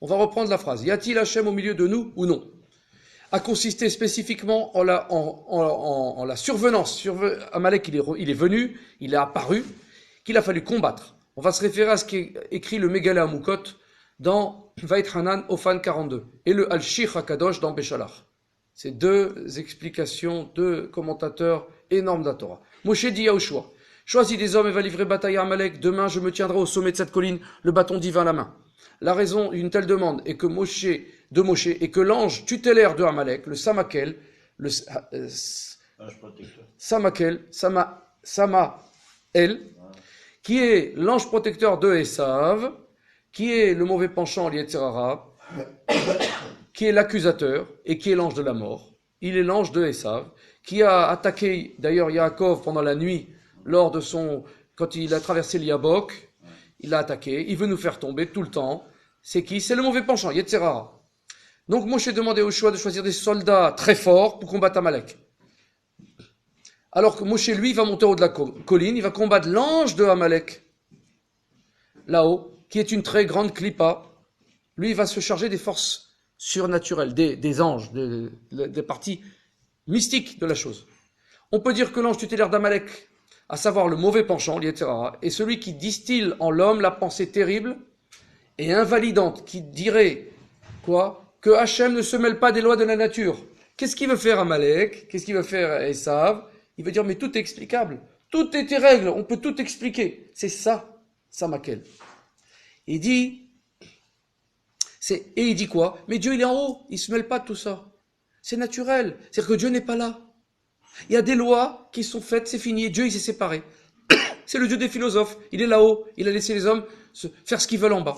On va reprendre la phrase. Y a-t-il Hachem au milieu de nous ou non? A consisté spécifiquement en la survenance. Amalek il est venu, il est apparu, qu'il a fallu combattre. On va se référer à ce qui est écrit le Megale Amukot dans Vait Hanan Ofan 42 et le Al-Shir HaKadosh dans Béchalach. C'est deux explications, deux commentateurs énormes de la Torah. Moshe dit à Yoshua, choisis des hommes et va livrer bataille à Amalek. Demain, je me tiendrai au sommet de cette colline, le bâton divin à la main. La raison d'une telle demande est que Moshe est que l'ange tutélaire de Amalek, le Samakel, Samael, qui est l'ange protecteur de Esav, qui est le mauvais penchant Yetzirara, qui est l'accusateur et qui est l'ange de la mort. Il est l'ange de Esav, qui a attaqué d'ailleurs Yaakov pendant la nuit, quand il a traversé l'Yabok, il l'a attaqué, il veut nous faire tomber tout le temps. C'est qui? C'est le mauvais penchant, Yetzirara. Donc Moshe demandait au choix de choisir des soldats très forts pour combattre Amalek. Alors que Moshe, lui, va monter au haut de la colline, il va combattre l'ange de Amalek, là-haut, qui est une très grande clipa. Lui, il va se charger des forces surnaturelles, des anges, des parties mystiques de la chose. On peut dire que l'ange tutélaire d'Amalek, à savoir le mauvais penchant, etc., est celui qui distille en l'homme la pensée terrible et invalidante, qui dirait, que Hachem ne se mêle pas des lois de la nature. Qu'est-ce qu'il veut faire Amalek? Qu'est-ce qu'il veut faire Esav? Il veut dire, mais tout est explicable. Tout est tes règles, on peut tout expliquer. C'est ça, Samakel. Il dit quoi? Mais Dieu, il est en haut, il se mêle pas de tout ça. C'est naturel. C'est-à-dire que Dieu n'est pas là. Il y a des lois qui sont faites, c'est fini. Dieu, il s'est séparé. C'est le Dieu des philosophes. Il est là-haut. Il a laissé les hommes faire ce qu'ils veulent en bas.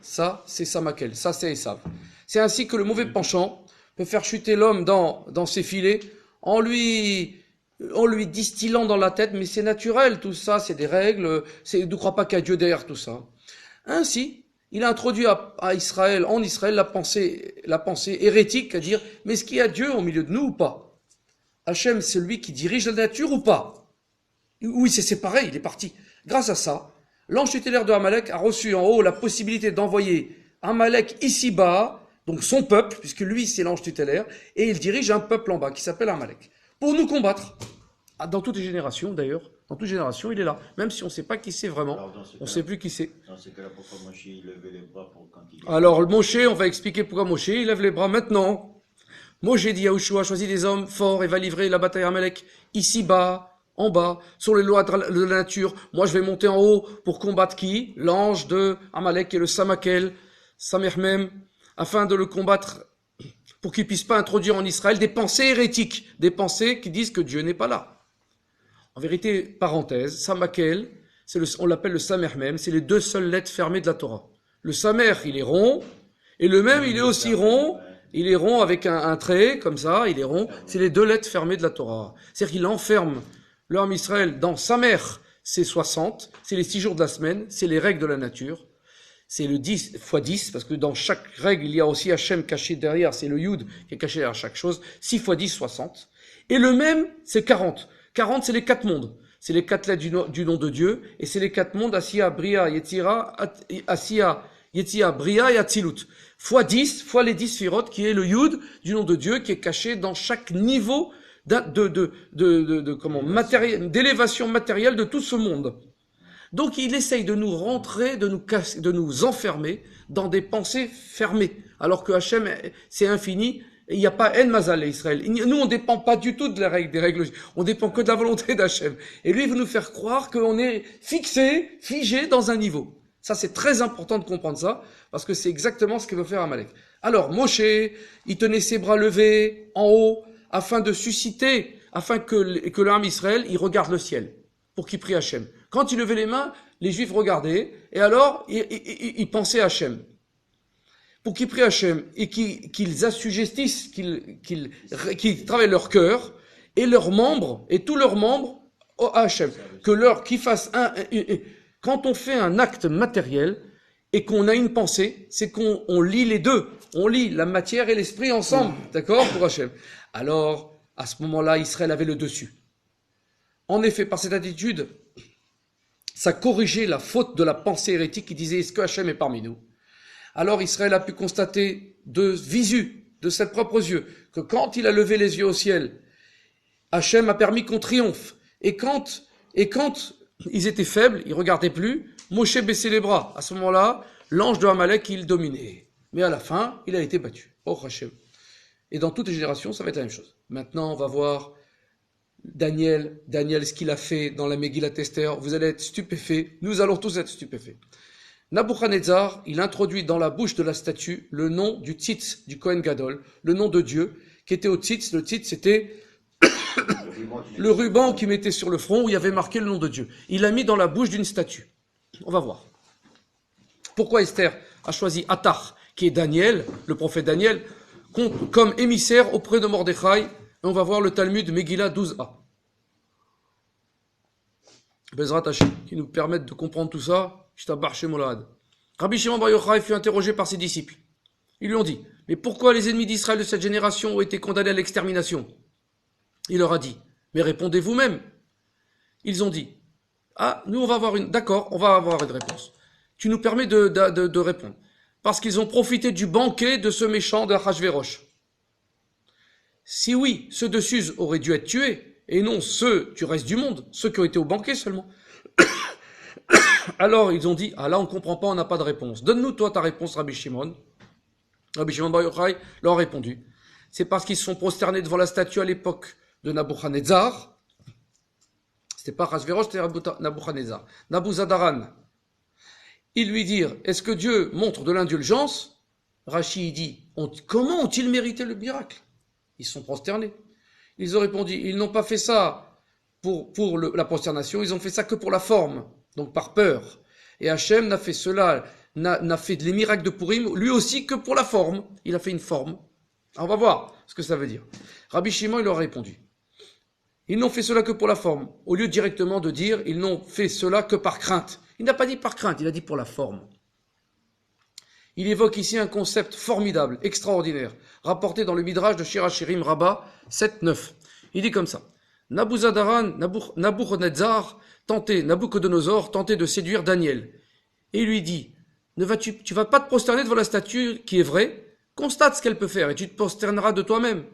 Ça, c'est Samakel. Ça, c'est Esav. C'est ainsi que le mauvais penchant peut faire chuter l'homme dans ses filets en lui distillant dans la tête, mais c'est naturel, tout ça, c'est des règles, ne crois pas qu'il y a Dieu derrière tout ça. Ainsi, il a introduit en Israël, la pensée hérétique, à dire, mais est-ce qu'il y a Dieu au milieu de nous ou pas? Hachem, c'est lui qui dirige la nature ou pas? Oui, c'est pareil, il est parti. Grâce à ça, l'ange tutélaire de Amalek a reçu en haut la possibilité d'envoyer Amalek ici-bas, donc son peuple, puisque lui c'est l'ange tutélaire, et il dirige un peuple en bas qui s'appelle Amalek, pour nous combattre. Dans toutes les générations d'ailleurs, dans toute génération il est là, même si on ne sait pas qui c'est vraiment, on ne sait plus qui c'est. Dans ce cas-là, pourquoi Moshe il levait les bras pour quand il... Alors Moshe, on va expliquer pourquoi Moshe il lève les bras maintenant. Moshe dit à Yoshua, choisis des hommes forts et va livrer la bataille à Amalek, ici-bas, en bas, sur les lois de la nature. Moi je vais monter en haut pour combattre qui? L'ange de Amalek et le Samakel, Samermem, afin de le combattre pour qu'il ne puisse pas introduire en Israël des pensées hérétiques, des pensées qui disent que Dieu n'est pas là. En vérité, parenthèse, Samakel, on l'appelle le Samermem, c'est les deux seules lettres fermées de la Torah. Le Samer, il est rond, et le Mem, il est aussi rond, il est rond avec un trait, comme ça, il est rond, c'est les deux lettres fermées de la Torah. C'est-à-dire qu'il enferme l'homme Israël dans Samer, c'est 60, c'est les 6 jours de la semaine, c'est les règles de la nature, c'est le 10 x 10, parce que dans chaque règle, il y a aussi Hachem caché derrière, c'est le Yud qui est caché derrière chaque chose, 6 x 10, 60. Et le Mem, c'est 40. 40, c'est les 4 mondes. C'est les 4 lettres du nom de Dieu, et c'est les 4 mondes, Asiya, Bria, Yetzira, Bria et Atzilut. Fois 10, fois les 10 Sphirot, qui est le Yud du nom de Dieu, qui est caché dans chaque niveau d'élévation matérielle de tout ce monde. Donc il essaye de nous rentrer, de nous enfermer dans des pensées fermées, alors que Hachem, c'est infini, et il n'y a pas En Mazal à Israël. Nous, on ne dépend pas du tout des règles, on dépend que de la volonté d'Hachem. Et lui, il veut nous faire croire qu'on est figé dans un niveau. Ça, c'est très important de comprendre ça, parce que c'est exactement ce qu'il veut faire Amalek. Alors, Moshe, il tenait ses bras levés en haut, afin de susciter, afin que l'âme Israël, il regarde le ciel, pour qu'il prie Hachem. Quand il levait les mains, les Juifs regardaient, et alors, ils pensaient à Hachem. Pour qu'ils prient Hachem, et qu'ils assujettissent, qu'ils travaillent leur cœur, et leurs membres, et tous leurs membres, à Hachem. Qu'ils fassent quand on fait un acte matériel, et qu'on a une pensée, c'est qu'on lie les deux. On lie la matière et l'esprit ensemble, d'accord, pour Hachem. Alors, à ce moment-là, Israël avait le dessus. En effet, par cette attitude, ça corrigeait la faute de la pensée hérétique qui disait « Est-ce que Hachem est parmi nous ?» Alors Israël a pu constater de visu, de ses propres yeux, que quand il a levé les yeux au ciel, Hachem a permis qu'on triomphe. Et quand ils étaient faibles, ils regardaient plus, Moshe baissait les bras. À ce moment-là, l'ange de Amalek, il dominait. Mais à la fin, il a été battu. Oh Hachem. Et dans toutes les générations, ça va être la même chose. Maintenant, on va voir Daniel, ce qu'il a fait dans la Megillat Esther. Vous allez être stupéfaits. Nous allons tous être stupéfaits. Nabuchodonosor, il introduit dans la bouche de la statue le nom du Tzitz, du Kohen Gadol, le nom de Dieu, qui était au Tzitz. Le Tzitz, c'était le ruban qu'il mettait sur le front où il y avait marqué le nom de Dieu. Il l'a mis dans la bouche d'une statue. On va voir. Pourquoi Esther a choisi Attar, qui est Daniel, le prophète Daniel, comme émissaire auprès de Mordechai. On va voir le Talmud Megillah 12a. Bezrat Hashem, qui nous permettent de comprendre tout ça. Rabbi Shimon Bar Yochai fut interrogé par ses disciples. Ils lui ont dit, mais pourquoi les ennemis d'Israël de cette génération ont été condamnés à l'extermination? Il leur a dit, mais répondez vous-même. Ils ont dit, nous on va avoir d'accord, on va avoir une réponse. Tu nous permets de répondre. Parce qu'ils ont profité du banquet de ce méchant de Achashverosh. Si oui, ceux de Suse auraient dû être tués, et non ceux du reste du monde, ceux qui ont été au banquet seulement. Alors ils ont dit, là on ne comprend pas, on n'a pas de réponse. Donne-nous toi ta réponse, Rabbi Shimon. Rabbi Shimon Bar Yochai leur a répondu. C'est parce qu'ils se sont prosternés devant la statue à l'époque de Nabuchodonosor. C'était pas Achashverosh, c'était Nabuchodonosor. Nabuzadaran. Ils lui dirent, est-ce que Dieu montre de l'indulgence? Rachi dit, comment ont-ils mérité le miracle? Ils se sont prosternés. Ils ont répondu, ils n'ont pas fait ça pour la prosternation, ils ont fait ça que pour la forme, donc par peur. Et Hachem n'a fait cela, n'a fait les miracles de Purim, lui aussi que pour la forme. Il a fait une forme. Alors on va voir ce que ça veut dire. Rabbi Shimon, il leur a répondu. Ils n'ont fait cela que pour la forme, au lieu directement de dire, ils n'ont fait cela que par crainte. Il n'a pas dit par crainte, il a dit pour la forme. Il évoque ici un concept formidable, extraordinaire, rapporté dans le Midrash de Shir HaShirim Rabbah 7-9. Il dit comme ça. Nabuchodonosor tentait de séduire Daniel. Et il lui dit, tu vas pas te prosterner devant la statue qui est vraie, constate ce qu'elle peut faire et tu te prosterneras de toi-même.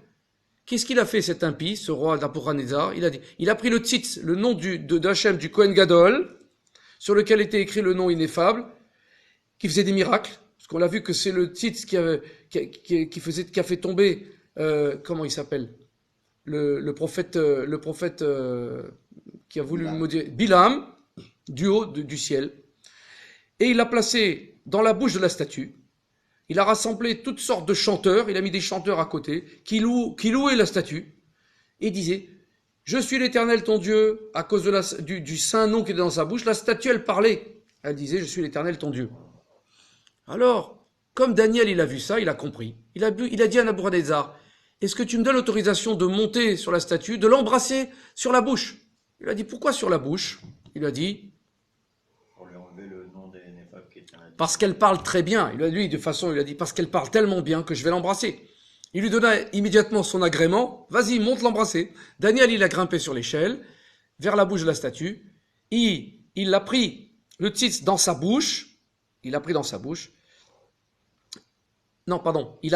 Qu'est-ce qu'il a fait cet impie, ce roi Nabuchodonosor? Il a pris le tzitz, le nom d'Hachem du Kohen Gadol, sur lequel était écrit le nom ineffable, qui faisait des miracles. Parce qu'on l'a vu que c'est le tzitz qui a fait tomber, comment il s'appelle? Le prophète qui a voulu maudire Bilam, du haut du ciel. Et il l'a placé dans la bouche de la statue. Il a rassemblé toutes sortes de chanteurs, il a mis des chanteurs à côté, qui louaient la statue, et disait, je suis l'Éternel ton Dieu, à cause du saint nom qui était dans sa bouche. La statue, elle parlait. Elle disait, je suis l'Éternel ton Dieu. Alors, comme Daniel, il a vu ça, il a compris. Il a dit à Nabuchodonosor, est-ce que tu me donnes l'autorisation de monter sur la statue, de l'embrasser sur la bouche? Il a dit, pourquoi sur la bouche? Il a dit, Pour lui enlever le nom des Néphab qui était un... parce qu'elle parle très bien. Il a dit, parce qu'elle parle tellement bien que je vais l'embrasser. Il lui donna immédiatement son agrément. Vas-y, monte l'embrasser. Daniel, il a grimpé sur l'échelle, vers la bouche de la statue. Il a pris le tzitz dans sa bouche. Il a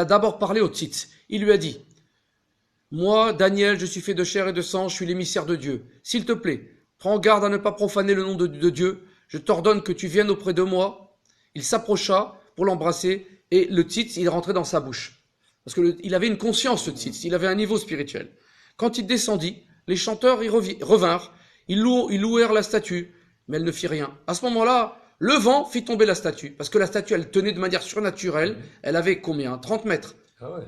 d'abord parlé au tzitz. Il lui a dit, moi, Daniel, je suis fait de chair et de sang, je suis l'émissaire de Dieu. S'il te plaît, prends garde à ne pas profaner le nom de Dieu. Je t'ordonne que tu viennes auprès de moi. Il s'approcha pour l'embrasser et le tzitz, il rentrait dans sa bouche. Parce qu'il avait une conscience, ce tzitz, il avait un niveau spirituel. Quand il descendit, les chanteurs y revinrent, ils louèrent la statue, mais elle ne fit rien. À ce moment-là, Le vent fit tomber la statue, parce que la statue, elle tenait de manière surnaturelle. Elle avait combien? 30 mètres. Ah ouais.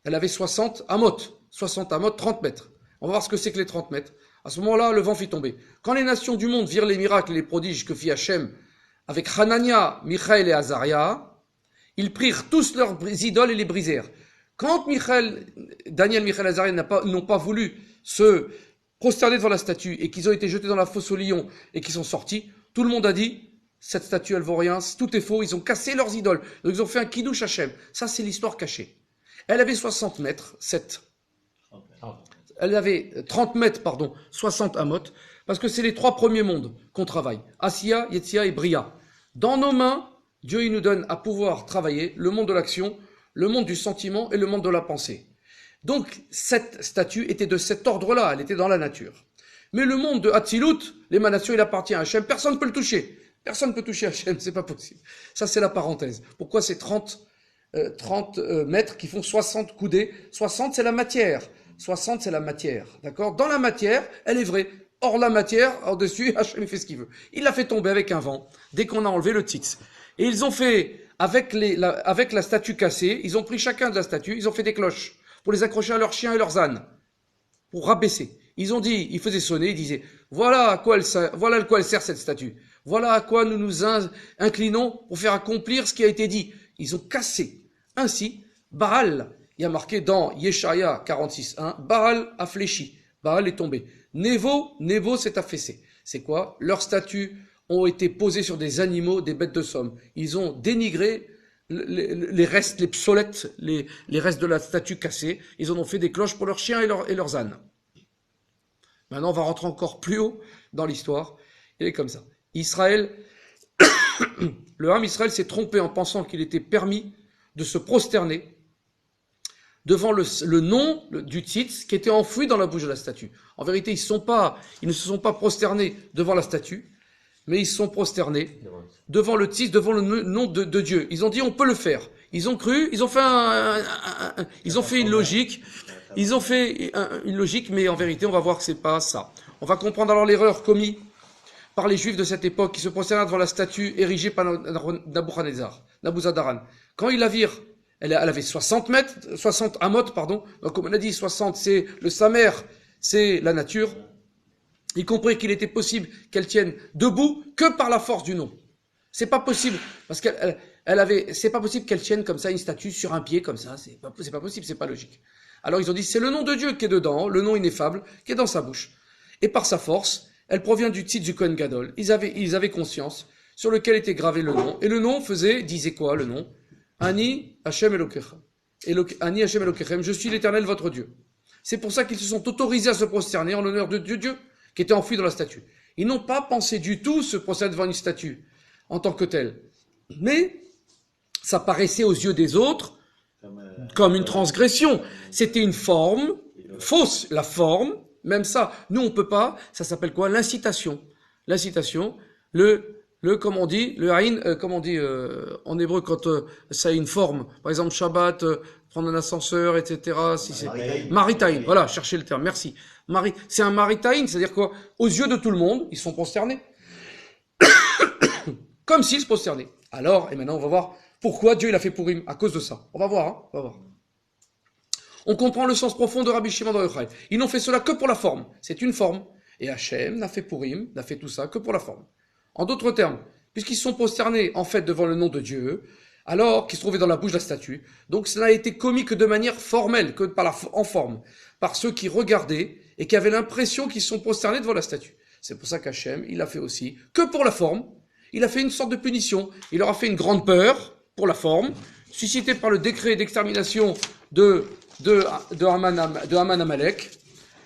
Elle avait 60 amot. 60 amot, 30 mètres. On va voir ce que c'est que les 30 mètres. À ce moment-là, le vent fit tomber. Quand les nations du monde virent les miracles et les prodiges que fit Hachem avec Hanania, Michaël et Azaria, ils prirent tous leurs idoles et les brisèrent. Quand Daniel, Michaël et Azaria n'ont pas voulu se prosterner devant la statue et qu'ils ont été jetés dans la fosse aux lions et qu'ils sont sortis, tout le monde a dit, cette statue elle vaut rien, tout est faux, ils ont cassé leurs idoles. Donc ils ont fait un kiddush Hachem. Ça c'est l'histoire cachée. Elle avait 60 mètres, 7. Elle avait 30 mètres, 60 amot, parce que c'est les 3 premiers mondes qu'on travaille. Asiya, Yetzia et Bria. Dans nos mains, Dieu il nous donne à pouvoir travailler le monde de l'action, le monde du sentiment et le monde de la pensée. Donc, cette statue était de cet ordre-là, elle était dans la nature. Mais le monde de Hatzilut, l'émanation, il appartient à Hachem, personne ne peut le toucher. Personne ne peut toucher Hachem, c'est pas possible. Ça, c'est la parenthèse. Pourquoi c'est 30 mètres qui font 60 coudées? 60, c'est la matière. 60, c'est la matière. D'accord? Dans la matière, elle est vraie. Or, la matière, au-dessus, Hachem fait ce qu'il veut. Il l'a fait tomber avec un vent, dès qu'on a enlevé le tzitz. Et ils ont fait, avec la statue cassée, ils ont pris chacun de la statue, ils ont fait des cloches pour les accrocher à leurs chiens et leurs ânes, pour rabaisser. Ils ont dit, ils faisaient sonner, ils disaient, voilà à quoi elle sert cette statue. Voilà à quoi nous nous inclinons pour faire accomplir ce qui a été dit. Ils ont cassé. Ainsi, Baal, il y a marqué dans Yeshaya 46.1, Baal a fléchi. Baal est tombé. Nebo s'est affaissé. C'est quoi? Leurs statues ont été posées sur des animaux, des bêtes de somme. Ils ont dénigré les restes, les psolettes, les restes de la statue cassée. Ils en ont fait des cloches pour leurs chiens et leurs ânes. Maintenant, on va rentrer encore plus haut dans l'histoire. Il est comme ça. Israël, le Ham Israël s'est trompé en pensant qu'il était permis de se prosterner devant le nom du tzitz qui était enfoui dans la bouche de la statue. En vérité, ils ne se sont pas prosternés devant la statue, mais ils se sont prosternés devant le tzitz, devant le nom de Dieu. Ils ont dit, on peut le faire. Ils ont cru, ils ont fait une logique. Ils ont fait une logique, mais en vérité, on va voir que c'est pas ça. On va comprendre alors l'erreur commise par les Juifs de cette époque qui se prosternaient devant la statue érigée par Nabuzadaran. Quand ils la virent, elle avait 60 amot. Donc, comme on a dit, 60, c'est le samer, c'est la nature. Ils comprirent qu'il était possible qu'elle tienne debout que par la force du nom. C'est pas possible, parce c'est pas possible qu'elle tienne comme ça une statue sur un pied comme ça. C'est pas possible, c'est pas logique. Alors ils ont dit, c'est le nom de Dieu qui est dedans, le nom ineffable, qui est dans sa bouche. Et par sa force, elle provient du titre du Kohen Gadol. Ils avaient conscience sur lequel était gravé le nom. Et le nom disait quoi, le nom? Ani Hashem Elokechem. Ani Hashem Elokechem, je suis l'Éternel votre Dieu. C'est pour ça qu'ils se sont autorisés à se prosterner en l'honneur de Dieu qui était enfoui dans la statue. Ils n'ont pas pensé du tout se prosterner devant une statue en tant que telle. Mais ça paraissait aux yeux des autres comme une transgression. C'était une forme fausse, la forme, même ça, nous on peut pas, ça s'appelle quoi? L'incitation. L'incitation, comment on dit, en hébreu quand ça a une forme, par exemple Shabbat, prendre un ascenseur, etc. Si c'est Maritain, voilà, cherchez le terme, merci. C'est un Maritain, c'est-à-dire quoi? Aux yeux de tout le monde, ils sont prosternés. Comme s'ils se prosternaient. Alors, et maintenant on va voir pourquoi Dieu il a fait Purim, à cause de ça. On va voir, on va voir. On comprend le sens profond de Rabbi Shimon bar Yochai. Ils n'ont fait cela que pour la forme. C'est une forme. Et Hachem n'a fait Purim, n'a fait tout ça que pour la forme. En d'autres termes, puisqu'ils sont prosternés en fait devant le nom de Dieu, alors qu'ils se trouvaient dans la bouche de la statue, donc cela n'a été commis que de manière formelle, que en forme, par ceux qui regardaient et qui avaient l'impression qu'ils sont prosternés devant la statue. C'est pour ça qu'Hachem, il a fait aussi que pour la forme. Il a fait une sorte de punition. Il leur a fait une grande peur pour la forme, suscitée par le décret d'extermination de Haman Amalek.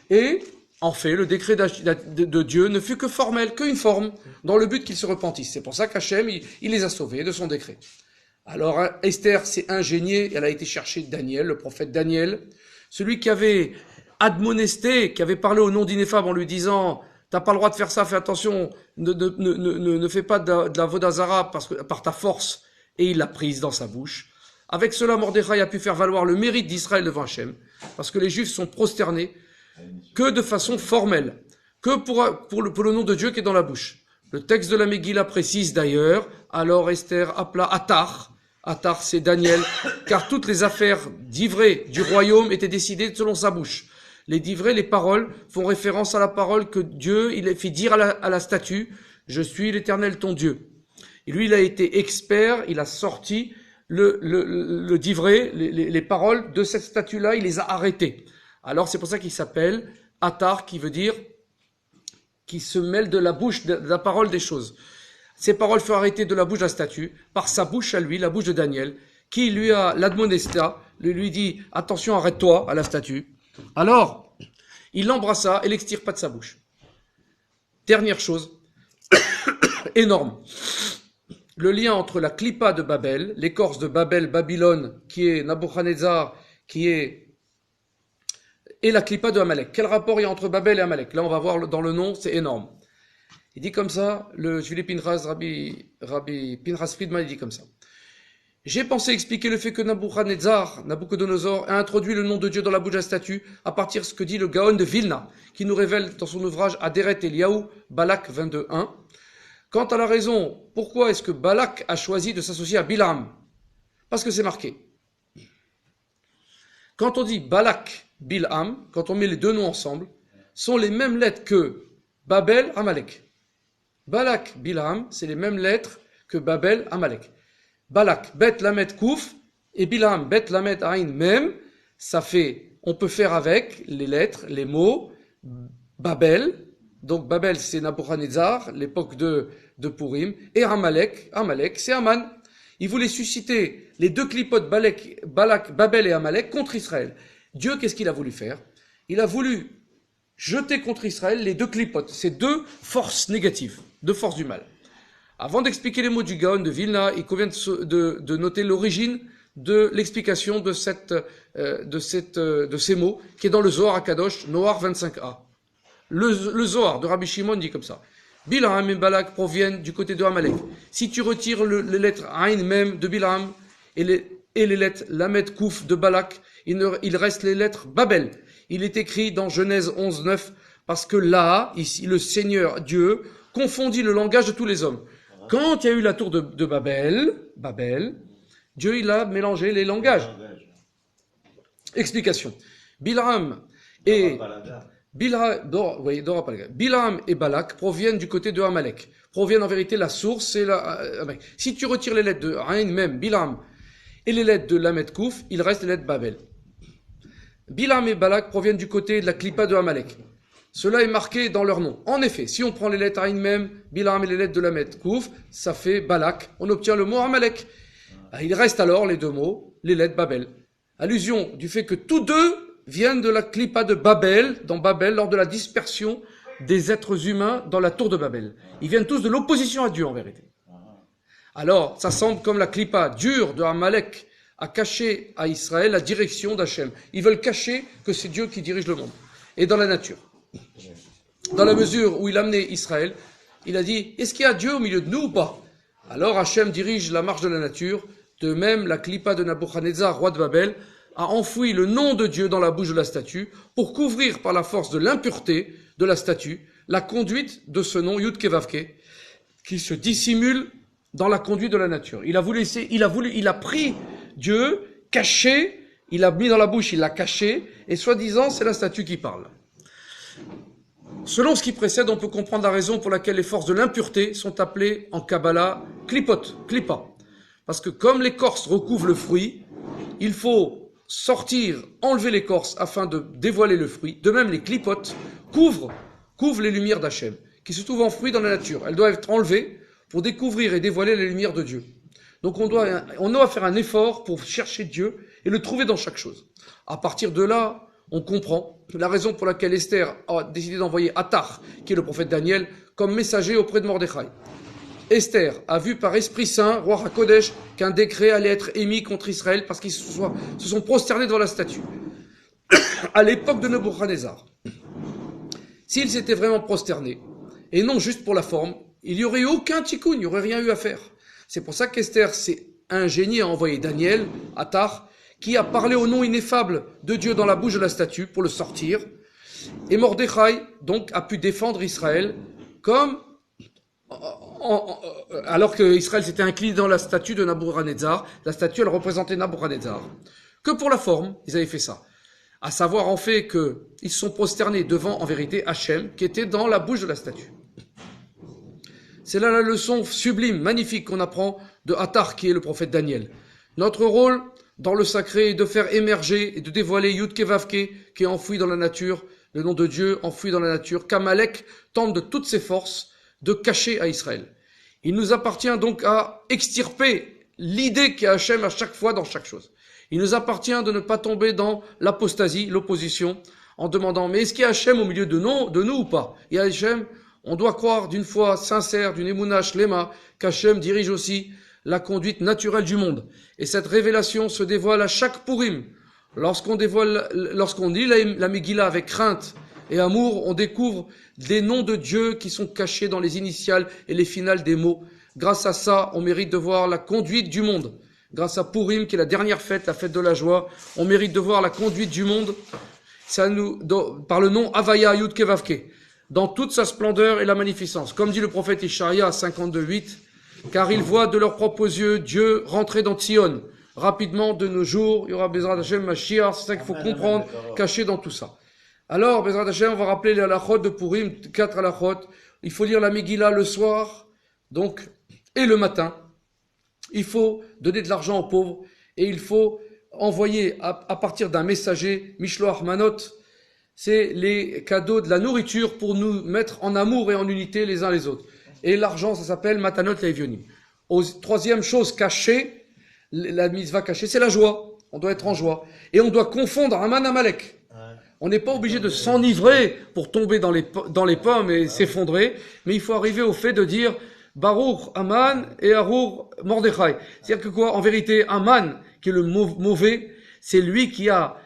Et en fait, le décret de Dieu ne fut que formel, qu'une forme, dans le but qu'ils se repentissent. C'est pour ça qu'Hachem, il les a sauvés de son décret. Alors Esther s'est ingéniée, elle a été chercher Daniel, le prophète Daniel, celui qui avait admonesté, qui avait parlé au nom d'ineffable en lui disant « T'as pas le droit de faire ça, fais attention, ne fais pas de la vodazara par ta force. » Et il l'a prise dans sa bouche. Avec cela, Mordechai a pu faire valoir le mérite d'Israël devant Hachem, parce que les Juifs sont prosternés que de façon formelle, que pour le nom de Dieu qui est dans la bouche. Le texte de la Megillah précise d'ailleurs, alors Esther appela Attar. Attar, c'est Daniel, car toutes les affaires d'ivré du royaume étaient décidées selon sa bouche. Les divrés, les paroles, font référence à la parole que Dieu il a fait dire à la statue, « Je suis l'Éternel ton Dieu ». Et lui, il a été expert, il a sorti le divré, les paroles de cette statue-là, il les a arrêtées. Alors c'est pour ça qu'il s'appelle Attar, qui veut dire qui se mêle de la bouche, de la parole des choses. Ces paroles furent arrêtées de la bouche de la statue, par sa bouche à lui, la bouche de Daniel, qui lui a l'admonesta, lui dit « Attention, arrête-toi » à la statue. Alors, il l'embrassa et l'extirpa de sa bouche. Dernière chose, énorme. Le lien entre la clipa de Babel, l'écorce de Babel, Babylone, qui est Nabuchodonosor, et la clipa de Amalek. Quel rapport il y a entre Babel et Amalek? Là, on va voir dans le nom, c'est énorme. Il dit comme ça, le Julie Pinchas, Rabbi Pinchas Friedman, il dit comme ça. J'ai pensé expliquer le fait que Nabuchodonosor, a introduit le nom de Dieu dans la bouche de la statue à partir de ce que dit le Gaon de Vilna, qui nous révèle dans son ouvrage Aderet Eliyahu, Balak 22.1. Quant à la raison, pourquoi est-ce que Balak a choisi de s'associer à Bilam? Parce que c'est marqué. Quand on dit Balak, Bilam, quand on met les deux noms ensemble, sont les mêmes lettres que Babel, Amalek. Balak, Bilam, c'est les mêmes lettres que Babel, Amalek. Balak, Bet, Lamed, Kouf, et Bilam, Bet, Lamed, Ain, Mem, ça fait, on peut faire avec les lettres, les mots, Babel, donc Babel c'est Nabuchodonosor, l'époque de Purim, et Amalek, c'est Aman. Il voulait susciter les deux clipotes Balak, Babel et Amalek contre Israël. Dieu, qu'est-ce qu'il a voulu faire? Il a voulu jeter contre Israël les deux clipotes, ces deux forces négatives, deux forces du mal. Avant d'expliquer les mots du Gaon de Vilna, il convient de noter l'origine de l'explication de ces mots, qui est dans le Zohar HaKadosh, Noar 25a. Le Zohar de Rabbi Shimon dit comme ça. Bilam et Balak proviennent du côté de Amalek. Si tu retires les lettres Ain Mem de Bilam et les lettres Lamed Kouf de Balak, il reste les lettres Babel. Il est écrit dans Genèse 11.9, parce que là, ici, le Seigneur Dieu confondit le langage de tous les hommes. Quand il y a eu la tour de Babel, Dieu il a mélangé les langages. Explication. Bilam et Balak proviennent du côté de Amalek. Proviennent en vérité la source, c'est si tu retires les lettres de Ain Mem, Bilam, et les lettres de Lamed Kouf, il reste les lettres Babel. Bilam et Balak proviennent du côté de la clipa de Amalek. Cela est marqué dans leur nom. En effet, si on prend les lettres Ain Mem, Bilam et les lettres de Lamed Kouf, ça fait Balak. On obtient le mot Amalek. Il reste alors les deux mots, les lettres Babel. Allusion du fait que tous deux viennent de la clipa de Babel, dans Babel, lors de la dispersion des êtres humains dans la tour de Babel. Ils viennent tous de l'opposition à Dieu, en vérité. Alors, ça semble comme la clipa dure de Amalek a caché à Israël la direction d'Hachem. Ils veulent cacher que c'est Dieu qui dirige le monde. Et dans la nature. Dans la mesure où il a amené Israël, il a dit, est-ce qu'il y a Dieu au milieu de nous ou pas? Alors Hachem dirige la marche de la nature. De même, la clipa de Nabuchodonosor, roi de Babel, a enfoui le nom de Dieu dans la bouche de la statue pour couvrir par la force de l'impureté de la statue la conduite de ce nom Yud Kevavke qui se dissimule dans la conduite de la nature. Il a pris Dieu, caché, il l'a mis dans la bouche, il l'a caché, et soi-disant c'est la statue qui parle. Selon ce qui précède, on peut comprendre la raison pour laquelle les forces de l'impureté sont appelées en Kabbalah klipa. Parce que comme l'écorce recouvre le fruit, il faut enlever l'écorce afin de dévoiler le fruit. De même, les clipotes couvrent les lumières d'Hachem, qui se trouvent en fruit dans la nature. Elles doivent être enlevées pour découvrir et dévoiler les lumières de Dieu. Donc on doit faire un effort pour chercher Dieu et le trouver dans chaque chose. À partir de là, on comprend la raison pour laquelle Esther a décidé d'envoyer Attar, qui est le prophète Daniel, comme messager auprès de Mordechai. Esther a vu par Esprit Saint, roi HaKodesh, qu'un décret allait être émis contre Israël parce qu'ils se sont prosternés devant la statue. À l'époque de Nabuchodonosor, s'ils s'étaient vraiment prosternés, et non juste pour la forme, il n'y aurait eu aucun tikkun, il n'y aurait rien eu à faire. C'est pour ça qu'Esther s'est ingéniée à envoyer Daniel, Attar, qui a parlé au nom ineffable de Dieu dans la bouche de la statue pour le sortir. Et Mordechai, donc, a pu défendre Israël comme alors que Israël s'était incliné dans la statue de Nabuchodonosor. La statue, elle représentait Nabuchodonosor. Que pour la forme, ils avaient fait ça. À savoir, en fait, qu'ils se sont prosternés devant, en vérité, Hachem, qui était dans la bouche de la statue. C'est là la leçon sublime, magnifique qu'on apprend de Hattar, qui est le prophète Daniel. Notre rôle dans le sacré est de faire émerger et de dévoiler Yud Kevavke, qui est enfoui dans la nature, le nom de Dieu enfoui dans la nature, qu'Amalek tente de toutes ses forces de cacher à Israël. Il nous appartient donc à extirper l'idée qu'il y a Hachem à chaque fois dans chaque chose. Il nous appartient de ne pas tomber dans l'apostasie, l'opposition, en demandant, mais est-ce qu'il y a Hachem au milieu de nous ou pas? Il y a Hachem, on doit croire d'une foi sincère, d'une émouna shlema, qu'Hachem dirige aussi la conduite naturelle du monde. Et cette révélation se dévoile à chaque Purim. Lorsqu'on lit la Megillah avec crainte et amour, on découvre des noms de Dieu qui sont cachés dans les initiales et les finales des mots. Grâce à ça, on mérite de voir la conduite du monde. Grâce à Purim, qui est la dernière fête, la fête de la joie, on mérite de voir la conduite du monde par le nom Havaya Yud Kevavke, dans toute sa splendeur et la magnificence. Comme dit le prophète Ishaïa 52:8, car ils voient de leurs propres yeux Dieu rentrer dans Tzion. Rapidement, de nos jours, il y aura Bezrat Hashem Mashiach, c'est ça qu'il faut comprendre, caché dans tout ça. Alors, Bezrat Hashem, on va rappeler les halachot de Purim, 4 halachot. Il faut lire la Megillah le soir, donc, et le matin. Il faut donner de l'argent aux pauvres, et il faut envoyer à partir d'un messager, Mishloach Manot, c'est les cadeaux de la nourriture pour nous mettre en amour et en unité les uns les autres. Et l'argent, ça s'appelle Matanot Leivionim. Troisième chose cachée, la mitzvah cachée, c'est la joie. On doit être en joie. Et on doit confondre Aman Amalek. On n'est pas obligé de s'enivrer pour tomber dans les pommes et s'effondrer, mais il faut arriver au fait de dire Baruch Aman et Arour Mordechai. C'est-à-dire que quoi? En vérité, Aman, qui est le mauvais, c'est lui qui a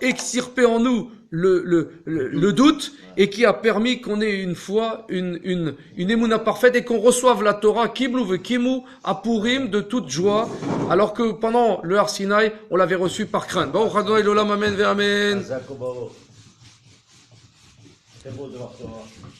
extirpé en nous le doute et qui a permis qu'on ait une foi, une émouna parfaite et qu'on reçoive la Torah Kiblu vekimu à Purim de toute joie, alors que pendant le Har Sinaï, on l'avait reçu par crainte. Baruch Adonai l'olam, amen ve amen. C'est beau de voir Torah.